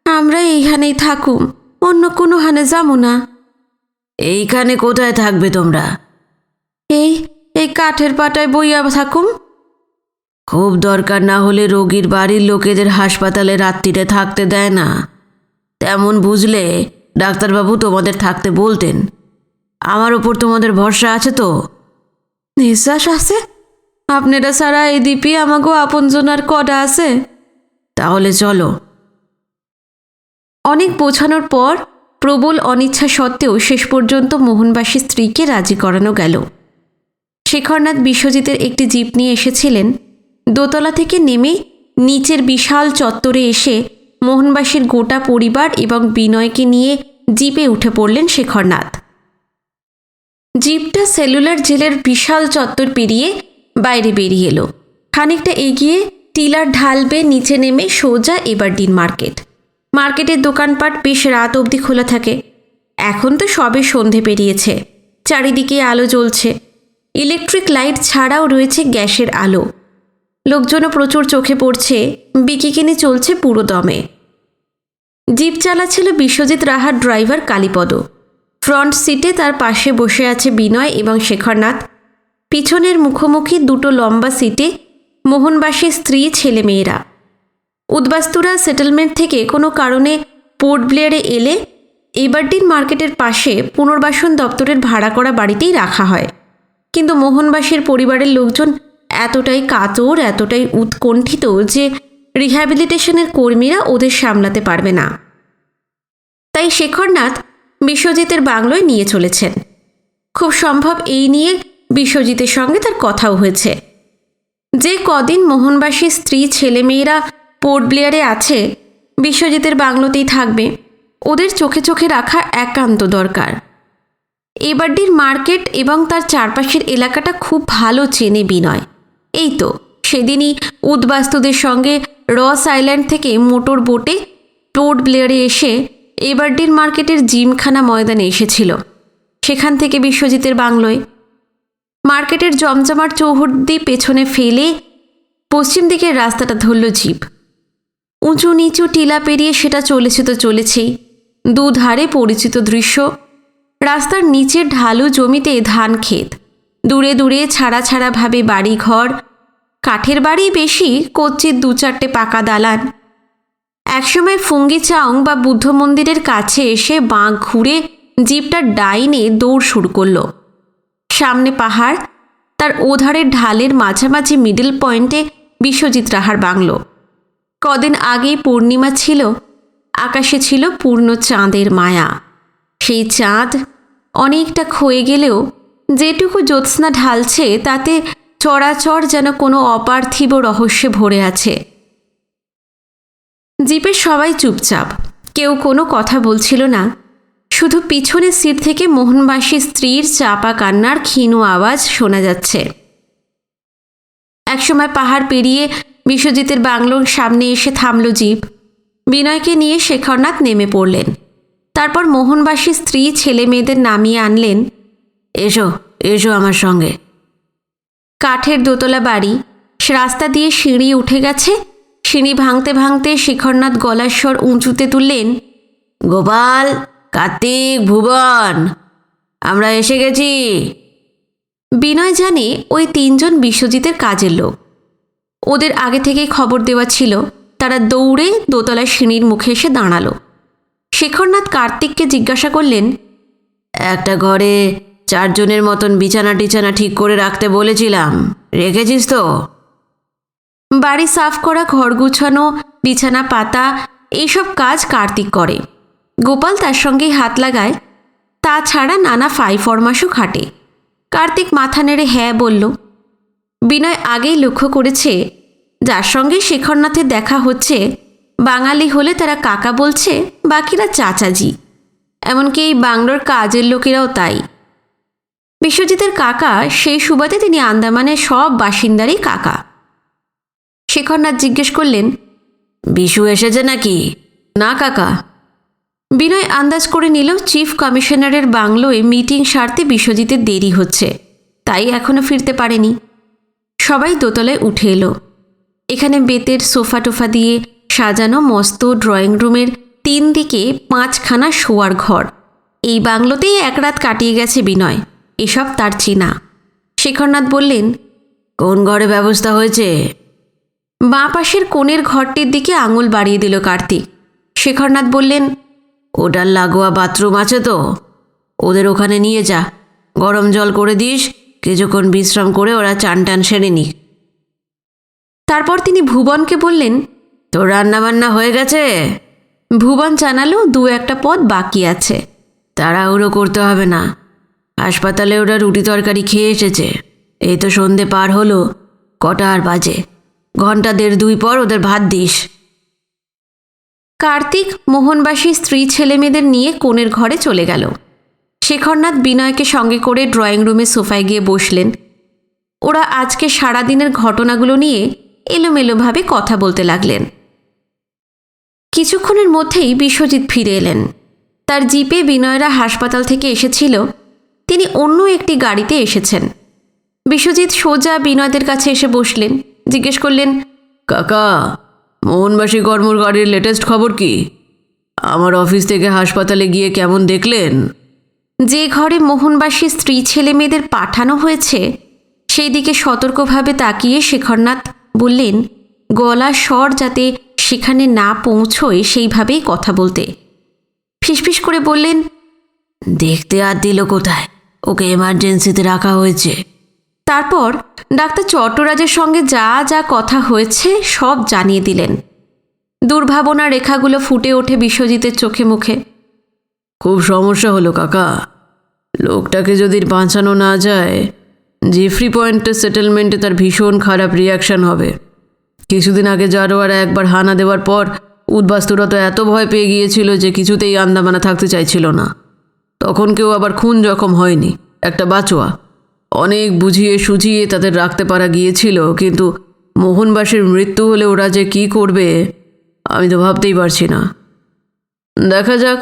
আমরা এইখানেই থাকুম, অন্য কোনো হানে যাবো না। এইখানে কোথায় থাকবে তোমরা? এই এই কাঠের পাটায় বইয়া থাকুম। খুব দরকার না হলে রোগীর বাড়ির লোকেদের হাসপাতালে রাত্রিরে থাকতে দেয় না। তেমন বুঝলে ডাক্তারবাবু তোমাদের থাকতে বলতেন। আমার ওপর তোমাদের ভরসা আছে তো? নিঃশ্বাস আছে। আপনারা সারা এই দ্বীপে আমাগো আপনজনার কডা আছে। তাহলে চলো। অনেক বোঝানোর পর প্রবল অনিচ্ছা সত্ত্বেও শেষ পর্যন্ত মোহনবাসী স্ত্রীকে রাজি করানো গেল। শেখরনাথ বিশ্বজিতের একটি জিপ নিয়ে এসেছিলেন। দোতলা থেকে নেমে নিচের বিশাল চত্বরে এসে মোহনবাসীর গোটা পরিবার এবং বিনয়কে নিয়ে জিপে উঠে পড়লেন শেখরনাথ। জিপটা সেলুলার জেলের বিশাল চত্বর পেরিয়ে বাইরে বেরিয়ে এলো। খানিকটা এগিয়ে টিলার ঢাল বেয়ে নিচে নেমে সোজা এবারডিন মার্কেট। মার্কেটের দোকানপাট বেশ রাত অবধি খোলা থাকে। এখন তো সবে সন্ধে পেরিয়েছে, চারিদিকে আলো জ্বলছে। ইলেকট্রিক লাইট ছাড়াও রয়েছে গ্যাসের আলো। লোকজনও প্রচুর চোখে পড়ছে, বিকিকিনি চলছে পুরো দমে। জিপ চালাচ্ছিল বিশ্বজিৎ রাহার ড্রাইভার কালীপদ। ফ্রন্ট সিটে তার পাশে বসে আছে বিনয় এবং শেখরনাথ। পিছনের মুখোমুখি 2টো লম্বা সিটে মোহনবাসীর স্ত্রী, ছেলে মেয়েরা। উদ্বাস্তুরা সেটেলমেন্ট থেকে কোনো কারণে পোর্ট ব্লেয়ারে এলে এবারডিন মার্কেটের পাশে পুনর্বাসন দপ্তরের ভাড়া করা বাড়িতেই রাখা হয়। কিন্তু মোহনবাসীর পরিবারের লোকজন এতটাই কাতর, এতটাই উৎকণ্ঠিত যে রিহ্যাবিলিটেশনের কর্মীরা ওদের সামলাতে পারবে না। তাই শেখরনাথ বিশ্বজিতের বাংলোয় নিয়ে চলেছেন। খুব সম্ভব এই নিয়ে বিশ্বজিতের সঙ্গে তার কথাও হয়েছে। যে কদিন মোহনবাসীর স্ত্রী ছেলেমেয়েরা পোর্ট ব্লেয়ারে আছে, বিশ্বজিতের বাংলোতেই থাকবে। ওদের চোখে চোখে রাখা একান্ত দরকার। এবারডির মার্কেট এবং তার চারপাশের এলাকাটা খুব ভালো চেনে বিনয়। এই তো সেদিনই উদ্বাস্তুদের সঙ্গে রস আইল্যান্ড থেকে মোটর বোটে পোর্ট ব্লেয়ারে এসে এবারডির মার্কেটের জিমখানা ময়দানে এসেছিল। সেখান থেকে বিশ্বজিতের বাংলোয়। মার্কেটের জমজমাট চৌহদ্দি পেছনে ফেলে পশ্চিম দিকের রাস্তাটা ধরল জিপ। উঁচু নিচু টিলা পেরিয়ে সেটা চলেছে তো চলেছেই। দুধারে পরিচিত দৃশ্য। রাস্তার নিচের ঢালু জমিতে ধান ক্ষেত, দূরে দূরে ছাড়া ছাড়াভাবে বাড়িঘর, কাঠের বাড়ি বেশি, কচ্চির 2-4টে পাকা দালান। একসময় ফুঙ্গি চাং বা বুদ্ধ মন্দিরের কাছে এসে বাঁক ঘুরে জিপটার ডাইনে দৌড় শুরু করল। সামনে পাহাড়, তার ওধারের ঢালের মাঝামাঝি মিডল পয়েন্টে বিশ্বজিৎ রাহার বাংলো। কদিন আগেই পূর্ণিমা ছিল, আকাশে ছিল পূর্ণ চাঁদের মায়া। সেই চাঁদ অনেকটা ক্ষয়ে গেলেও যেটুকু জ্যোৎস্না ঢালছে তাতে চরাচর যেন কোনো অপার্থিব রহস্যে ভরে আছে। জিপের সবাই চুপচাপ, কেউ কোনো কথা বলছিল না। শুধু পিছনের সিট থেকে মোহনবাসী স্ত্রীর চাপা কান্নার ক্ষীণ আওয়াজ শোনা যাচ্ছে। একসময় পাহাড় পেরিয়ে বিশ্বজিতের বাংলোর সামনে এসে থামল জিপ। বিনয়কে নিয়ে শেখরনাথ নেমে পড়লেন। তারপর মোহনবাসী স্ত্রী ছেলে মেয়েদের নামিয়ে আনলেন। এসো এসো আমার সঙ্গে। কাঠের দোতলা বাড়ি, রাস্তা দিয়ে সিঁড়ি উঠে গেছে। সিঁড়ি ভাঙতে ভাঙতে শেখরনাথ গলার স্বর উঁচুতে তুললেন, গোপাল, কার্তিক, ভুবন, আমরা এসে গেছি। বিনয় জানে ওই 3 জন বিশ্বজিতের কাজের লোক। ওদের আগে থেকেই খবর দেওয়া ছিল। তারা দৌড়ে দোতলার সিঁড়ির মুখে এসে দাঁড়ালো। শেখরনাথ কার্তিককে জিজ্ঞাসা করলেন, একটা ঘরে 4 জনের মতন বিছানা টিছানা ঠিক করে রাখতে বলেছিলাম, রেখেছিস তো? বাড়ি সাফ করা, ঘর গুছানো, বিছানা পাতা, এইসব কাজ কার্তিক করে। গোপাল তার সঙ্গেই হাত লাগায়। তাছাড়া নানা ফাই ফরমাসও খাটে। কার্তিক মাথা নেড়ে হ্যাঁ বলল। বিনয় আগেই লক্ষ্য করেছে যার সঙ্গে শেখরনাথের দেখা হচ্ছে বাঙালি হলে তারা কাকা বলছে, বাকিরা চাচাজি। এমনকি এই বাংলোর কাজের লোকেরাও তাই। বিশ্বজিতের কাকা, সেই সুবাদে তিনি আন্দামানের সব বাসিন্দারই কাকা। শেখরনাথ জিজ্ঞেস করলেন, বিশু এসেছে নাকি? না কাকা। বিনয় আন্দাজ করে নিল চিফ কমিশনারের বাংলোয় মিটিং সারতে বিশ্বজিতের দেরি হচ্ছে, তাই এখনো ফিরতে পারেনি। সবাই দোতলায় উঠে এলো। এখানে বেতের সোফা টোফা দিয়ে সাজানো মস্ত ড্রয়িং রুমের 3 দিকে 5খানা শোয়ার ঘর। এই বাংলোতেই এক রাত কাটিয়ে গেছে বিনয়। এসব তার চেনা। শেখরনাথ বললেন, কোন ঘরে ব্যবস্থা হয়েছে? বাঁ পাশের কোণের ঘরটির দিকে আঙুল বাড়িয়ে দিল কার্তিক। শেখরনাথ বললেন, ওটার লাগোয়া বাথরুম আছে তো? ওদের ওখানে নিয়ে যা, গরম জল করে দিস, কিছুক্ষণ বিশ্রাম করে ওরা চান টান সেরে নিক। তারপর তিনি ভুবনকে বললেন, তোর রান্নাবান্না হয়ে গেছে? ভুবন জানালো 2-1টা পদ বাকি আছে। তাড়াহুড়ো করতে হবে না, হাসপাতালে ওরা রুটি তরকারি খেয়ে এসেছে। এই তো সন্ধে পার হলো, কটা আর বাজে? 1-1.5-2 পর ওদের ভাত দিস। কার্তিক মোহনবাসী স্ত্রী ছেলেমেয়েদের নিয়ে কোণের ঘরে চলে গেল। শেখরনাথ বিনয়কে সঙ্গে করে ড্রয়িং রুমে সোফায় গিয়ে বসলেন। ওরা আজকে সারাদিনের ঘটনাগুলো নিয়ে এলোমেলোভাবে কথা বলতে লাগলেন। কিছুক্ষণের মধ্যেই বিশ্বজিৎ ফিরে এলেন। তার জিপে বিনয়রা হাসপাতাল থেকে এসেছিল, তিনি অন্য একটি গাড়িতে এসেছেন। বিশ্বজিৎ সোজা বিনয়দের কাছে এসে বসলেন। জিজ্ঞেস করলেন, কাকা, মোহনবাসী কর্মর গাড়ির লেটেস্ট খবর কি? আমার অফিস থেকে হাসপাতালে গিয়ে কেমন দেখলেন? যে ঘরে মোহনবাসী স্ত্রী ছেলেমেয়েদের পাঠানো হয়েছে সেই দিকে সতর্কভাবে তাকিয়ে শেখরনাথ বললেন, গলা স্বর যাতে সেখানে না পৌঁছয় সেইভাবেই কথা বলতে। ফিসফিস করে বললেন, দেখতে আর দিল কোথায়? ওকে এমার্জেন্সিতে রাখা হয়েছে। তারপর ডাক্তার চট্টরাজের সঙ্গে যা যা কথা হয়েছে সব জানিয়ে দিলেন। দুর্ভাবনার রেখাগুলো ফুটে ওঠে বিশ্বজিতের চোখে মুখে। খুব সমস্যা হলো কাকা। লোকটাকে যদি বাঁচানো না যায় জেফরি পয়েন্টের সেটেলমেন্টে তার ভীষণ খারাপ রিয়াকশন হবে। কিছুদিন আগে জারোয়ারা একবার হানা দেওয়ার পর উদ্বাস্তুরা তো এত ভয় পেয়ে গিয়েছিল যে কিছুতেই আন্দামানে থাকতে চাইছিল না। তখন কেউ আবার খুন জখম হয়নি, একটা বাচোয়া। অনেক বুঝিয়ে সুঝিয়ে তাদের রাখতে পারা গিয়েছিল, কিন্তু মোহনবাসীর মৃত্যু হলে ওরা যে কী করবে আমি তো ভাবতেই পারছি না। দেখা যাক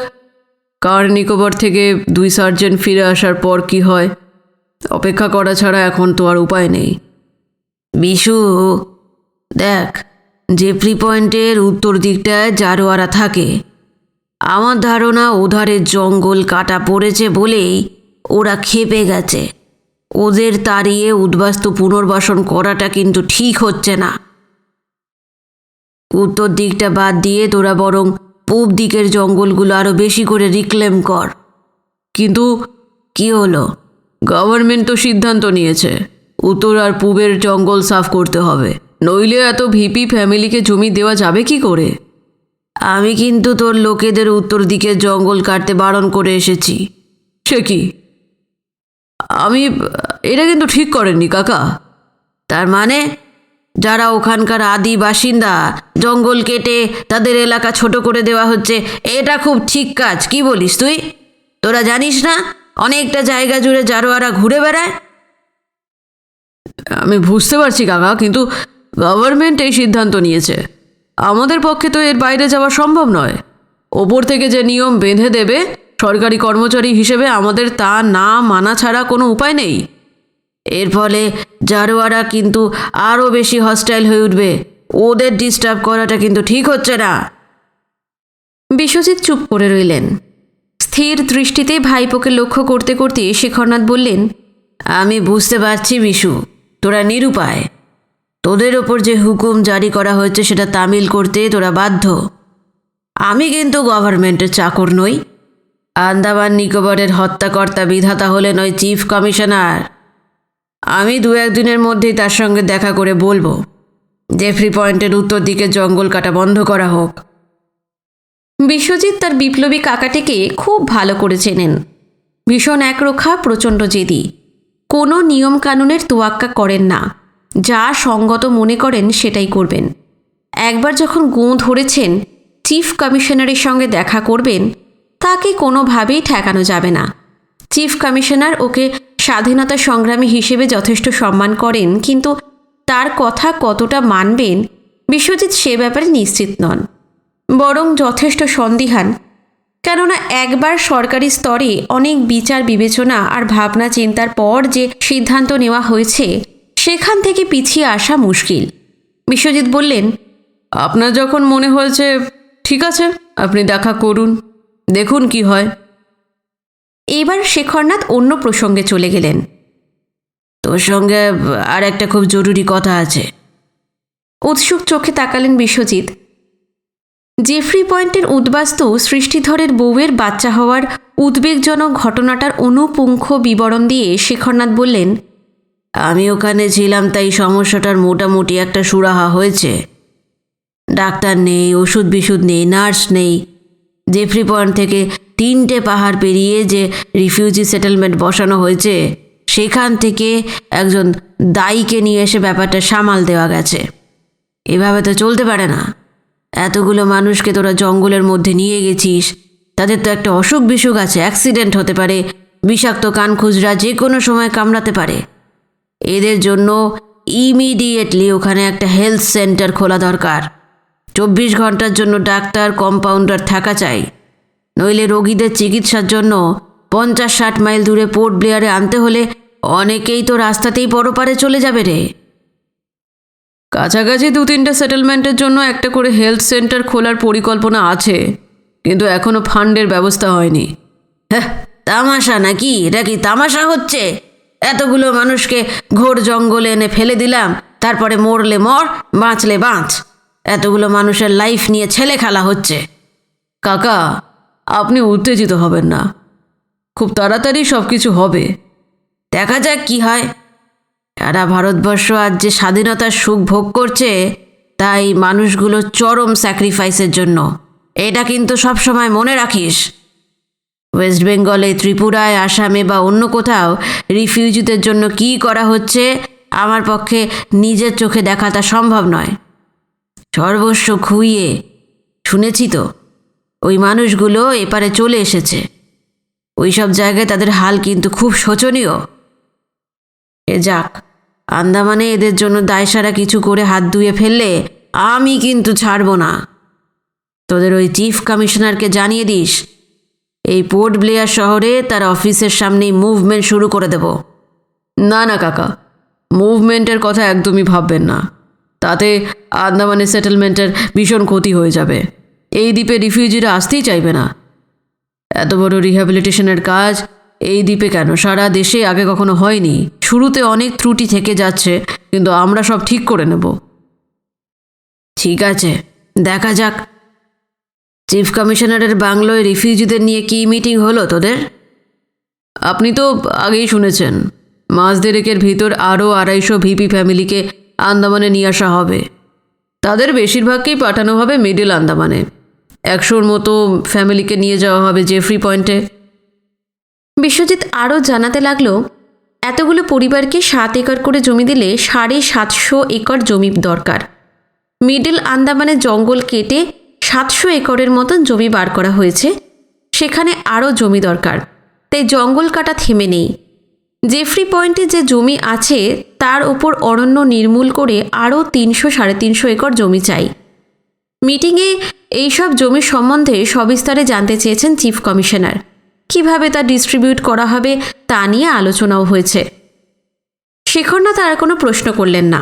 কার নিকোবর থেকে 2 সার্জেন্ট ফিরে আসার পর কি হয়। অপেক্ষা করা ছাড়া এখন তো আর উপায় নেই। বিশু, দেখ, জেফরি পয়েন্টের উত্তর দিকটায় জারোয়ারা থাকে। আমার ধারণা ওধারে জঙ্গল কাটা পড়েছে বলেই ওরা ক্ষেপে গেছে। ওদের তাড়িয়ে উদ্বাস্তু পুনর্বাসন করাটা কিন্তু ঠিক হচ্ছে না। উত্তর দিকটা বাদ দিয়ে তোরা বরং পূব দিকের জঙ্গলগুলো আরও বেশি করে রিক্লেম কর। কিন্তু কি হলো? গভর্নমেন্ট তো সিদ্ধান্ত নিয়েছে উত্তর আর পূবের জঙ্গল সাফ করতে হবে, নইলে এত ভিপি ফ্যামিলিকে জমি দেওয়া যাবে কি করে? আমি কিন্তু তোর লোকেদের উত্তর দিকের জঙ্গল কাটতে বারণ করে এসেছি। সে কি? এটা কিন্তু ঠিক করেননি কাকা। তার মানে যারা ওখানকার আদি বাসিন্দা, জঙ্গল কেটে তাদের এলাকা ছোট করে দেওয়া হচ্ছে, এটা খুব ঠিক কাজ। কি বলিস তুই? তোরা জানিস না অনেকটা জায়গা জুড়ে জারোয়ারা ঘুরে বেড়ায়? আমি বুঝতে পারছি কাকা, কিন্তু গভর্নমেন্ট এই সিদ্ধান্ত নিয়েছে, আমাদের পক্ষে তো এর বাইরে যাওয়া সম্ভব নয়। ওপর থেকে যে নিয়ম বেঁধে দেবে, সরকারি কর্মচারী হিসেবে আমাদের তা না মানা ছাড়া কোনো উপায় নেই। এর ফলে জারোয়ারা কিন্তু আরও বেশি হস্টাইল হয়ে উঠবে। ওদের ডিস্টার্ব করাটা কিন্তু ঠিক হচ্ছে না। বিশ্বজিৎ চুপ করে রইলেন। স্থির দৃষ্টিতে ভাইপোকে লক্ষ্য করতে করতে শেখরনাথ বললেন, আমি বুঝতে পারছি বিশু, তোরা নিরুপায়। তোদের ওপর যে হুকুম জারি করা হয়েছে সেটা তামিল করতে তোরা বাধ্য। আমি কিন্তু গভর্নমেন্টের চাকর নই। আন্দামান নিকোবরের হত্যাকর্তা বিধাতা হলেন ওই চিফ কমিশনার। আমি 2-1 দিনের মধ্যেই তার সঙ্গে দেখা করে বলবো জেফরি পয়েন্টের উত্তর দিকে জঙ্গল কাটা বন্ধ করা হোক। বিশ্বজিৎ তার বিপ্লবী কাকাটিকে খুব ভালো করে চেনেন। ভীষণ একরোখা, প্রচণ্ড জেদি, কোনো নিয়মকানুনের তোয়াক্কা করেন না। যা সঙ্গত মনে করেন সেটাই করবেন। একবার যখন গোঁ ধরেছেন চিফ কমিশনারের সঙ্গে দেখা করবেন, তাকে কোনোভাবেই ঠেকানো যাবে না। চিফ কমিশনার ওকে স্বাধীনতা সংগ্রামী হিসেবে যথেষ্ট সম্মান করেন, কিন্তু তার কথা কতটা মানবেন বিশ্বজিৎ সে ব্যাপারে নিশ্চিত নন, বরং যথেষ্ট সন্দিহান। কেননা একবার সরকারি স্তরে অনেক বিচার বিবেচনা আর ভাবনা চিন্তার পর যে সিদ্ধান্ত নেওয়া হয়েছে, সেখান থেকে পিছিয়ে আসা মুশকিল। বিশ্বজিৎ বললেন, আপনার যখন মনে হয়েছে ঠিক আছে, আপনি দেখা করুন, দেখুন কি হয়। এবার শেখরনাথ অন্য প্রসঙ্গে চলে গেলেন। তোর সঙ্গে আর একটা খুব জরুরি কথা আছে। উৎসুক চোখে তাকালেন বিশ্বজিৎ। জেফরি পয়েন্টের উদ্বাস্তু সৃষ্টিধরের বউয়ের বাচ্চা হওয়ার উদ্বেগজনক ঘটনাটার অনুপুঙ্খ বিবরণ দিয়ে শেখরনাথ বললেন, আমি ওখানে ছিলাম, তাই সমস্যাটার মোটামুটি একটা সুরাহা হয়েছে। ডাক্তার নেই, ওষুধ বিশুধ নেই, নার্স নেই। জেফরি পয়েন্ট থেকে 3টে পাহাড় পেরিয়ে যে রিফিউজি সেটেলমেন্ট বসানো হয়েছে, সেখান থেকে একজন দায়ীকে নিয়ে এসে ব্যাপারটা সামাল দেওয়া গেছে। এভাবে তো চলতে পারে না। এতগুলো মানুষকে তোরা জঙ্গলের মধ্যে নিয়ে গেছিস, তাদের তো একটা অসুখ বিসুখ আছে, অ্যাক্সিডেন্ট হতে পারে, বিষাক্ত কানখুজরা যে কোনো সময় কামড়াতে পারে। এদের জন্য ইমিডিয়েটলি ওখানে একটা হেলথ সেন্টার খোলা দরকার। 24 ঘন্টার জন্য ডাক্তার, কম্পাউন্ডার থাকা চাই। নইলে রোগীদের চিকিৎসার জন্য 50-60 মাইল দূরে পোর্ট ব্লেয়ারে আনতে হলে অনেকেই তো রাস্তাতেই পরপারে চলে যাবে রে। কাছাকাছি 2-3টে সেটেলমেন্টের জন্য একটা করে হেলথ সেন্টার খোলার পরিকল্পনা আছে, কিন্তু এখনও ফান্ডের ব্যবস্থা হয়নি। হ্যাঁ, তামাশা নাকি? এটা কি তামাশা হচ্ছে? এতগুলো মানুষকে ঘোর জঙ্গলে এনে ফেলে দিলাম, তারপরে মরলে মর, বাঁচলে বাঁচ। এতগুলো মানুষের লাইফ নিয়ে ছেলে খেলা হচ্ছে। কাকা, আপনি উত্তেজিত হবেন না, খুব তাড়াতাড়ি সব কিছু হবে। দেখা যাক কি হয়। সারা ভারতবর্ষ আজ যে স্বাধীনতার সুখ ভোগ করছে, তাই মানুষগুলো চরম স্যাক্রিফাইসের জন্য। এটা কিন্তু সবসময় মনে রাখিস। ওয়েস্ট বেঙ্গলে, ত্রিপুরায়, আসামে বা অন্য কোথাও রিফিউজিদের জন্য কী করা হচ্ছে আমার পক্ষে নিজের চোখে দেখাটা সম্ভব নয়। সর্বস্ব খুইয়ে শুনেছি তো, ওই মানুষগুলো এপারে চলে এসেছে। ওই সব জায়গায় তাদের হাল কিন্তু খুব শোচনীয়। যাক, আন্দামানে এদের জন্য দায়সারা কিছু করে হাত ধুয়ে ফেললে আমি কিন্তু ছাড়ব না। তোদের ওই চিফ কমিশনারকে জানিয়ে দিস, এই পোর্ট ব্লেয়ার শহরে তার অফিসের সামনেই মুভমেন্ট শুরু করে দেব। না না কাকা, মুভমেন্টের কথা একদমই ভাববেন না। তাতে আন্দামানের সেটেলমেন্টের ভীষণ ক্ষতি হয়ে যাবে। এই দ্বীপে রিফিউজিরা আসতেই চাইবে না। এত বড় রিহ্যাবিলিটেশনের কাজ এই দ্বীপে কেন, সারা দেশে আগে কখনো হয়নি। শুরুতে অনেক ত্রুটি থেকে যাচ্ছে, কিন্তু আমরা সব ঠিক করে নেব। ঠিক আছে, দেখা যাক। চিফ কমিশনারের বাংলোয় রিফিউজিদের নিয়ে কি মিটিং হলো তোদের? আপনি তো আগেই শুনেছেন, মাস দেড়েকের ভিতর আরও 250 ভিপি ফ্যামিলিকে আন্দামানে নিয়ে আসা হবে। তাদের বেশিরভাগকেই পাঠানো হবে মিডল আন্দামানে। 100-র মতো ফ্যামিলিকে নিয়ে যাওয়া হবে জেফ্রি পয়েন্টে। বিশ্বজিৎ আরও জানাতে লাগলো, এতগুলো পরিবারকে 7 একর করে জমি দিলে 750 একর জমি দরকার। মিডল আন্দামানে জঙ্গল কেটে 700 একরের মতন জমি বার করা হয়েছে। সেখানে আরও জমি দরকার, তাই জঙ্গল কাটা থেমে নেই। জেফ্রি পয়েন্টে যে জমি আছে তার ওপর অরণ্য নির্মূল করে আরও 300-350 একর জমি চাই। মিটিংয়ে এইসব জমি সম্বন্ধে সবিস্তারে জানতে চেয়েছেন চিফ কমিশনার। কিভাবে তা ডিস্ট্রিবিউট করা হবে তা নিয়ে আলোচনাও হয়েছে। শেখরনাথ আর কোনো প্রশ্ন করলেন না।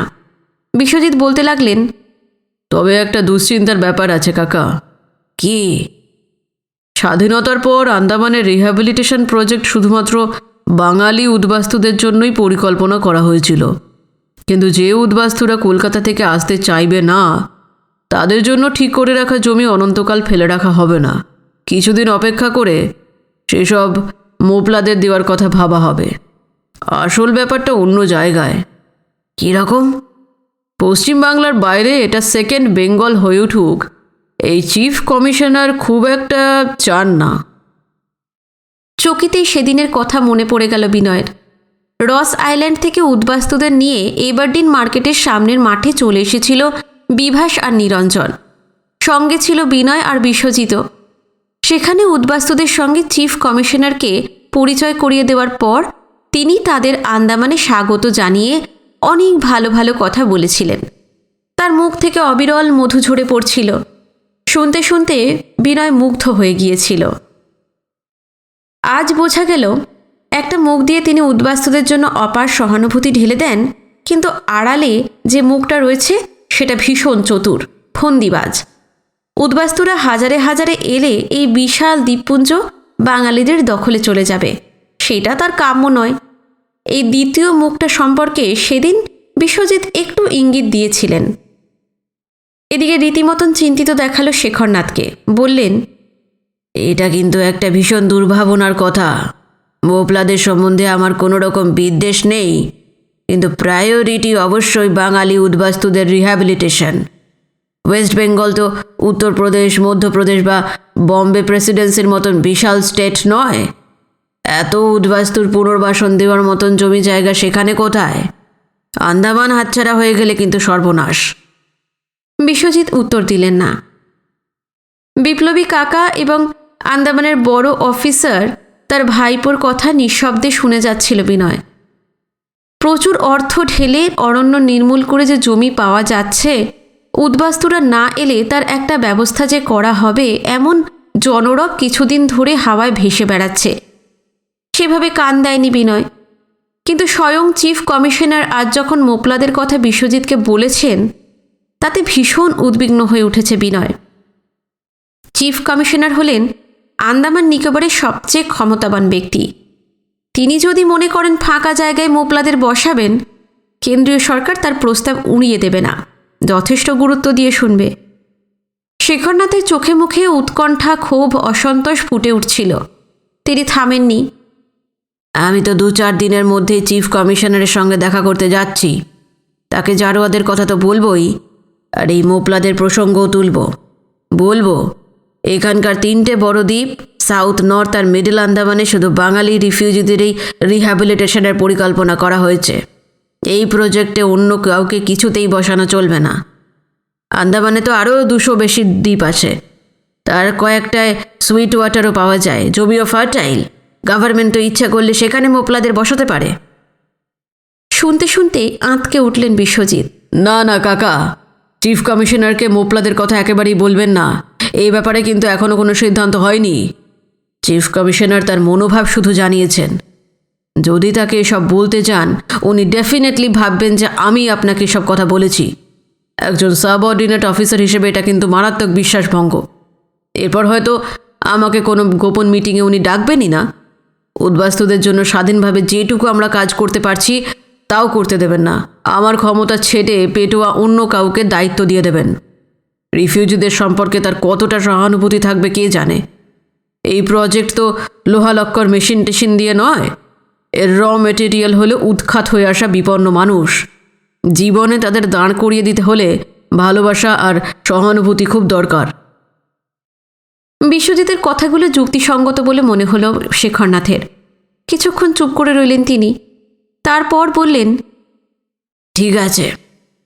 বিশ্বজিৎ বলতে লাগলেন, তবে একটা দুশ্চিন্তার ব্যাপার আছে কাকা। কি? স্বাধীনতার পর আন্দামানের রিহ্যাবিলিটেশন প্রজেক্ট শুধুমাত্র বাঙালি উদ্বাস্তুদের জন্যই পরিকল্পনা করা হয়েছিল। কিন্তু যে উদ্বাস্তুরা কলকাতা থেকে আসতে চাইবে না, তাদের জন্য ঠিক করে রাখা জমি অনন্তকাল ফেলে রাখা হবে না। কিছুদিন অপেক্ষা করে সেসব মোপলাদের দেওয়ার কথা ভাবা হবে। আসল ব্যাপারটা অন্য জায়গায়। কীরকম? পশ্চিমবাংলার বাইরে এটা সেকেন্ড বেঙ্গল হয়ে উঠুক, এই চিফ কমিশনার খুব একটা চান না। চকিতেই সেদিনের কথা মনে পড়ে গেল বিনয়ের। রস আইল্যান্ড থেকে উদ্বাস্তুদের নিয়ে এবারডিন মার্কেটের সামনের মাঠে চলে এসেছিল বিভাস আর নিরঞ্জন। সঙ্গে ছিল বিনয় আর বিশ্বজিৎও। সেখানে উদ্বাস্তুদের সঙ্গে চিফ কমিশনারকে পরিচয় করিয়ে দেওয়ার পর তিনি তাদের আন্দামানে স্বাগত জানিয়ে অনেক ভালো ভালো কথা বলেছিলেন। তার মুখ থেকে অবিরল মধু ঝরে পড়ছিল। শুনতে শুনতে বিনয় মুগ্ধ হয়ে গিয়েছিল। আজ বোঝা গেল, একটা মুখ দিয়ে তিনি উদ্বাস্তুদের জন্য অপার সহানুভূতি ঢেলে দেন, কিন্তু আড়ালে যে মুখটা রয়েছে সেটা ভীষণ চতুর, ফন্দিবাজ। উদ্বাস্তুরা হাজারে হাজারে এলে এই বিশাল দ্বীপপুঞ্জ বাঙালিদের দখলে চলে যাবে, সেটা তার কাম্য নয়। এই দ্বিতীয় মুখটা সম্পর্কে সেদিন বিশ্বজিৎ একটু ইঙ্গিত দিয়েছিলেন। এদিকে রীতিমতন চিন্তিত দেখালো শেখরনাথকে। বললেন, এটা কিন্তু একটা ভীষণ দুর্ভাবনার কথা। মোপলাদের সম্বন্ধে আমার কোনো রকম বিদ্বেষ নেই, কিন্তু প্রায়োরিটি অবশ্যই বাঙালি উদ্বাস্তুদের রিহ্যাবিলিটেশন। ওয়েস্ট বেঙ্গল তো উত্তরপ্রদেশ, মধ্যপ্রদেশ বা বম্বে প্রেসিডেন্সির মতন বিশাল স্টেট নয়। এত উদ্বাস্তুর পুনর্বাসন দেওয়ার মতন জমি জায়গা সেখানে কোথায়? আন্দামান হাতছাড়া হয়ে গেলে কিন্তু সর্বনাশ। বিশ্বজিৎ উত্তর দিলেন না। বিপ্লবী কাকা এবং আন্দামানের বড় অফিসার তার ভাইপোর কথা নিঃশব্দে শুনে যাচ্ছিল বিনয়। প্রচুর অর্থ ঢেলে অরণ্য নির্মূল করে যে জমি পাওয়া যাচ্ছে, উদ্বাস্তুরা না এলে তার একটা ব্যবস্থা যে করা হবে এমন জনরব কিছুদিন ধরে হাওয়ায় ভেসে বেড়াচ্ছে। সেভাবে কান দেয়নি বিনয়। কিন্তু স্বয়ং চিফ কমিশনার আজ যখন মোপলাদের কথা বিশ্বজিৎকে বলেছেন, তাতে ভীষণ উদ্বিগ্ন হয়ে উঠেছে বিনয়। চিফ কমিশনার হলেন আন্দামান নিকোবরের সবচেয়ে ক্ষমতাবান ব্যক্তি। তিনি যদি মনে করেন ফাঁকা জায়গায় মোপলাদের বসাবেন, কেন্দ্রীয় সরকার তার প্রস্তাব উড়িয়ে দেবে না, যথেষ্ট গুরুত্ব দিয়ে শুনবে। শেখরনাথের চোখে মুখে উৎকণ্ঠা, ক্ষোভ, অসন্তোষ ফুটে উঠছিল। তিনি থামেননি। আমি তো 2-4 দিনের মধ্যেই চিফ কমিশনারের সঙ্গে দেখা করতে যাচ্ছি। তাকে জারোয়াদের কথা তো বলবই, আর এই মোপলাদের প্রসঙ্গও তুলব। বলবো, এখানকার 3টে বড় দ্বীপ সাউথ নর্থ আর মিডল আন্দামানে শুধু বাঙালি রিফিউজিদেরই রিহ্যাবিলিটেশনের পরিকল্পনা করা হয়েছে। এই প্রজেক্টে অন্য কাউকে কিছুতেই বসানো চলবে না। আন্দামানে তো আরও 200 বেশি দ্বীপ আছে, তার কয়েকটায় সুইট ওয়াটারও পাওয়া যায়, জমিও ফার্টাইল। গভর্নমেন্ট তো ইচ্ছা করলে সেখানে মোপলাদের বসাতে পারে। শুনতে শুনতে আঁতকে উঠলেন বিশ্বজিৎ। না না কাকা, চিফ কমিশনারকে মোপলাদের কথা একেবারেই বলবেন না। এই ব্যাপারে কিন্তু এখনও কোনো সিদ্ধান্ত হয়নি। চিফ কমিশনার তার মনোভাব শুধু জানিয়েছেন। যদি তাকে এসব বলতে যান, উনি ডেফিনেটলি ভাববেন যে আমি আপনাকে সব কথা বলেছি। একজন সাবঅর্ডিনেট অফিসার হিসেবে এটা কিন্তু মারাত্মক বিশ্বাসভঙ্গ। এরপর হয়তো আমাকে কোনো গোপন মিটিংয়ে উনি ডাকবেনই না। উদ্বাস্তুদের জন্য স্বাধীনভাবে যেটুকু আমরা কাজ করতে পারছি তাও করতে দেবেন না। আমার ক্ষমতা ছেড়ে পেটোয়া অন্য কাউকে দায়িত্ব দিয়ে দেবেন। রিফিউজিদের সম্পর্কে তার কতটা সহানুভূতি থাকবে কে জানে। এই প্রজেক্ট তো লোহালক্কর মেশিন টেশিন দিয়ে নয়। এর র মেটেরিয়াল হলো উৎখাত হয়ে আসা বিপন্ন মানুষ। জীবনে তাদের দাঁড় করিয়ে দিতে হলে ভালোবাসা আর সহানুভূতি খুব দরকার। বিশ্বজিতের কথাগুলো যুক্তিসঙ্গত বলে মনে হলো শেখরনাথের। কিছুক্ষণ চুপ করে রইলেন তিনি, তারপর বললেন, ঠিক আছে,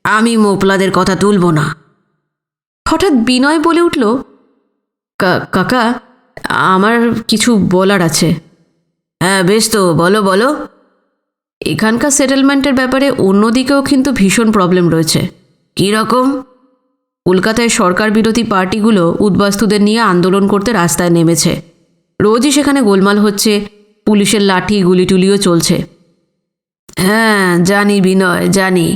আমি মোপলাদের কথা তুলব না। হঠাৎ বিনয় বলে উঠল, কাকা, আমার কিছু বলার আছে। হ্যাঁ বেশ তো, বলো বলো। এখানকার সেটেলমেন্টের ব্যাপারে অন্যদিকেও কিন্তু ভীষণ প্রবলেম রয়েছে। কী রকম? কলকাতায় সরকার বিরোধী পার্টিগুলো উদ্বাস্তুদের নিয়ে আন্দোলন করতে রাস্তায় নেমেছে। রোজই সেখানে গোলমাল হচ্ছে, পুলিশের লাঠি গুলিটুলিও চলছে। হ্যাঁ জানি বিনয়, জানি।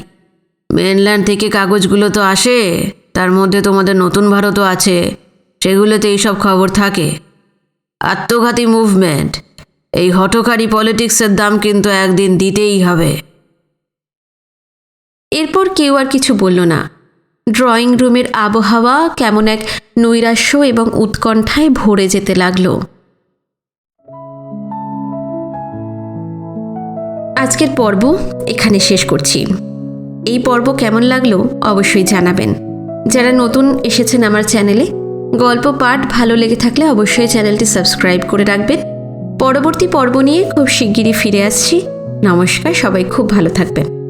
মেনল্যান্ড থেকে কাগজগুলো তো আসে, তার মধ্যে তোমাদের নতুন ভারতও আছে, সেগুলোতে এইসব খবর থাকে। আত্মঘাতী মুভমেন্ট, এই হঠকারী পলিটিক্সের দাম কিন্তু একদিন দিতেই হবে। এরপর কেউ আর কিছু বলল না। ড্রয়িং রুমের আবহাওয়া কেমন এক নৈরাশ্য এবং উৎকণ্ঠায় ভরে যেতে লাগল। আজকের পর্ব এখানে শেষ করছি। এই পর্ব কেমন লাগলো অবশ্যই জানাবেন। যারা নতুন এসেছেন আমার চ্যানেলে, গল্প পাঠ ভালো লেগে থাকলে অবশ্যই চ্যানেলটি সাবস্ক্রাইব করে রাখবেন। পরবর্তী পর্ব নিয়ে খুব শিগগিরই ফিরে আসছি। নমস্কার, সবাই খুব ভালো থাকবেন।